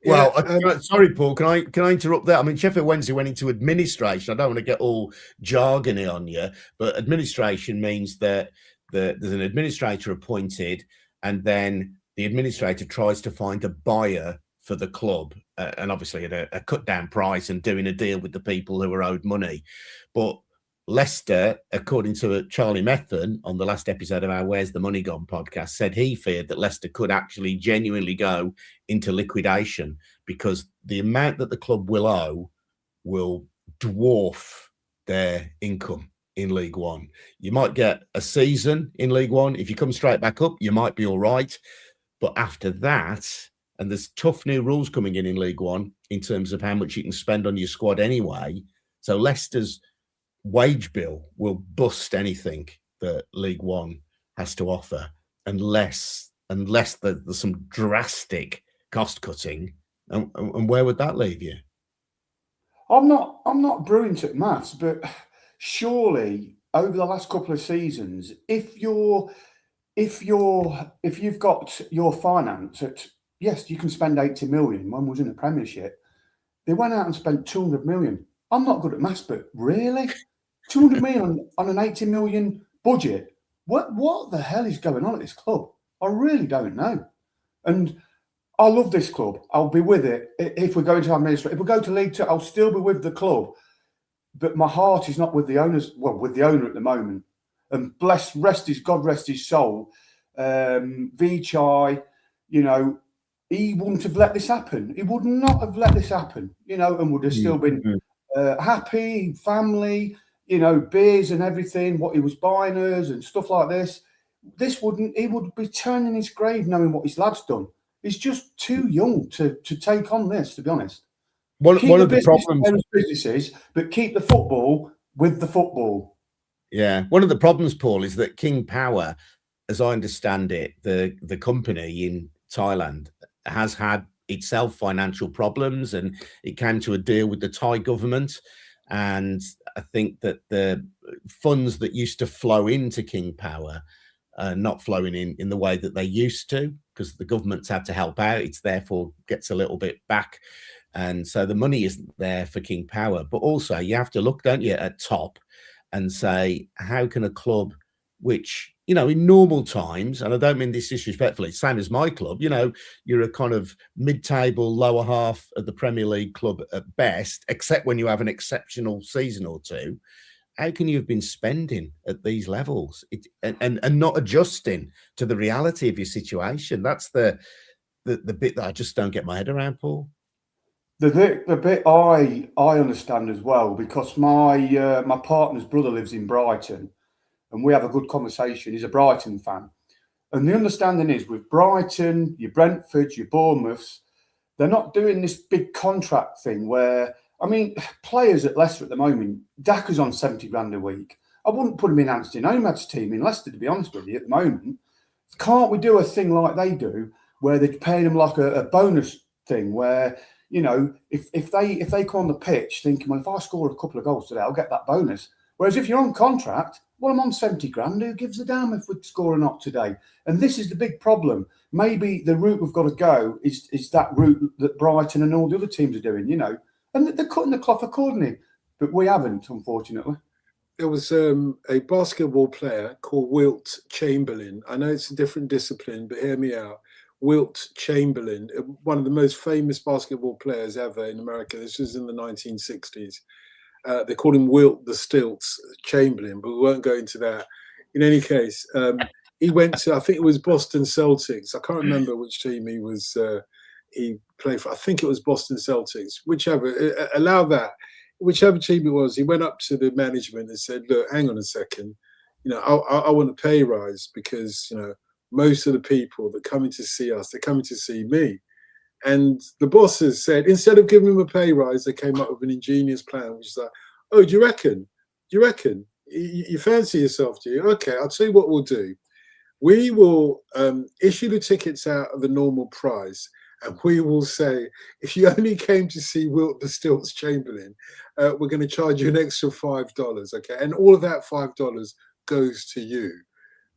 Speaker 5: Well, sorry, Paul. Can I interrupt there? I mean, Sheffield Wednesday went into administration. I don't want to get all jargony on you, but administration means that there's an administrator appointed, and then the administrator tries to find a buyer for the club, and obviously at a cut down price and doing a deal with the people who are owed money. But Leicester, according to Charlie Methven on the last episode of our Where's the Money Gone podcast, said he feared that Leicester could actually genuinely go into liquidation because the amount that the club will owe will dwarf their income in League One. You might get a season in League One. If you come straight back up, you might be all right. But after that, and there's tough new rules coming in League One in terms of how much you can spend on your squad anyway. So Leicester's wage bill will bust anything that League One has to offer unless there's some drastic cost cutting. And where would that leave you?
Speaker 6: I'm not brilliant at maths, but surely over the last couple of seasons, if you've got your finance at, yes, you can spend 80 million. When was in the Premiership, they went out and spent 200 million. I'm not good at maths, but really, 200 million on an 80 million budget. What the hell is going on at this club? I really don't know. And I love this club. I'll be with it if we go into administration. If we go to League Two, I'll still be with the club. But my heart is not with the owners. Well, with the owner at the moment. And God rest his soul. Vichai, he wouldn't have let this happen. He would not have let this happen, and would have still been happy, family, beers and everything, what he was buying us and stuff like this. He would be turning his grave knowing what his lad's done. He's just too young to take on this, to be honest.
Speaker 5: One of the problems,
Speaker 6: businesses, but keep the football with the football.
Speaker 5: Yeah, one of the problems, Paul, is that King Power, as I understand it, the company in Thailand has had itself financial problems, and it came to a deal with the Thai government. And I think that the funds that used to flow into King Power are not flowing in the way that they used to, because the government's had to help out. It's therefore gets a little bit back. And so the money isn't there for King Power. But also you have to look, don't you, at top and say, how can a club which, in normal times, and I don't mean this disrespectfully, same as my club, you're a kind of mid-table, lower half of the Premier League club at best, except when you have an exceptional season or two. How can you have been spending at these levels and not adjusting to the reality of your situation? That's the bit that I just don't get my head around, Paul.
Speaker 6: The bit I understand as well, because my partner's brother lives in Brighton, and we have a good conversation. He's a Brighton fan, and the understanding is with Brighton, your Brentfords, your Bournemouths, they're not doing this big contract thing where. I mean, players at Leicester at the moment, Daka's on 70 grand a week. I wouldn't put him in Anthony Nomad's team in Leicester, to be honest with you, at the moment. Can't we do a thing like they do, where they're paying them like a bonus thing, where, if they come on the pitch thinking, well, if I score a couple of goals today, I'll get that bonus. Whereas if you're on contract, well, I'm on 70 grand. Who gives a damn if we score or not today? And this is the big problem. Maybe the route we've got to go is that route that Brighton and all the other teams are doing, And they're cutting the cloth accordingly, but we haven't, unfortunately.
Speaker 2: There was a basketball player called Wilt Chamberlain. I know it's a different discipline, but hear me out. Wilt Chamberlain, one of the most famous basketball players ever in America. This was in the 1960s. They called him Wilt the Stilts Chamberlain, but we won't go into that. In any case, he went to, I think it was Boston Celtics. I can't remember which team he was. He played for, I think it was Boston Celtics, whichever team it was. He went up to the management and said, look, hang on a second, I want a pay rise because, most of the people that come in to see us, they're coming to see me. And the bosses said, instead of giving him a pay rise, they came up with an ingenious plan, which is like, oh, do you reckon? You fancy yourself, do you? Okay, I'll tell you what we'll do. We will issue the tickets out at the normal price. And we will say, if you only came to see Wilt the Stilts Chamberlain, we're going to charge you an extra $5, okay? And all of that $5 goes to you.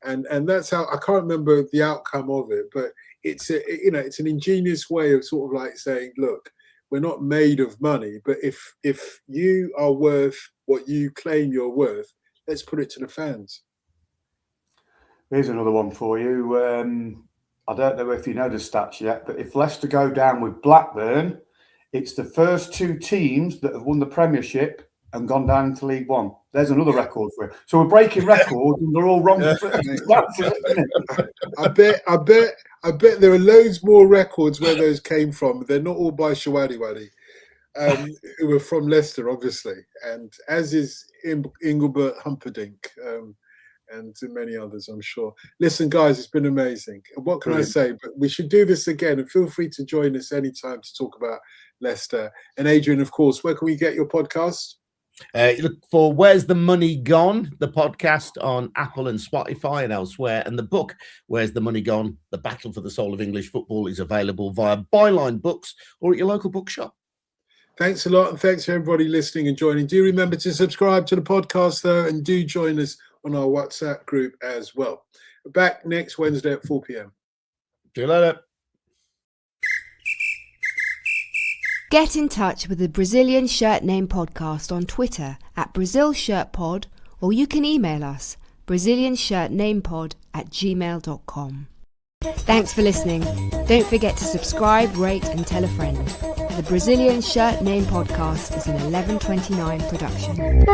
Speaker 2: And that's how, I can't remember the outcome of it, but it's an ingenious way of sort of like saying, look, we're not made of money, but if you are worth what you claim you're worth, let's put it to the fans.
Speaker 6: Here's another one for you. I don't know if you know the stats yet, but if Leicester go down with Blackburn It's the first 2 teams that have won the Premiership and gone down into League One. There's another record for it. So we're breaking records, and they're all wrong.
Speaker 2: I bet there are loads more records where those came from. They're not all by Shawadi Wadi, who were from Leicester, obviously, and as is Engelbert Humperdinck, and many others, I'm sure. Listen, guys, it's been amazing. What can I say? But we should do this again, and feel free to join us anytime to talk about Leicester. And Adrian, of course, where can we get your podcast?
Speaker 5: Look for Where's the Money Gone, the podcast on Apple and Spotify and elsewhere. And the book, Where's the Money Gone? The Battle for the Soul of English Football, is available via Byline Books or at your local bookshop.
Speaker 2: Thanks a lot, and thanks to everybody listening and joining. Do remember to subscribe to the podcast, though, and do join us on our WhatsApp group as well. We're back next Wednesday at 4 p.m.
Speaker 5: See you later.
Speaker 1: Get in touch with the Brazilian Shirt Name Podcast on Twitter at BrazilShirtPod, or you can email us BrazilianShirtNamePod@gmail.com. Thanks for listening. Don't forget to subscribe, rate and tell a friend. The Brazilian Shirt Name Podcast is an 1129 production.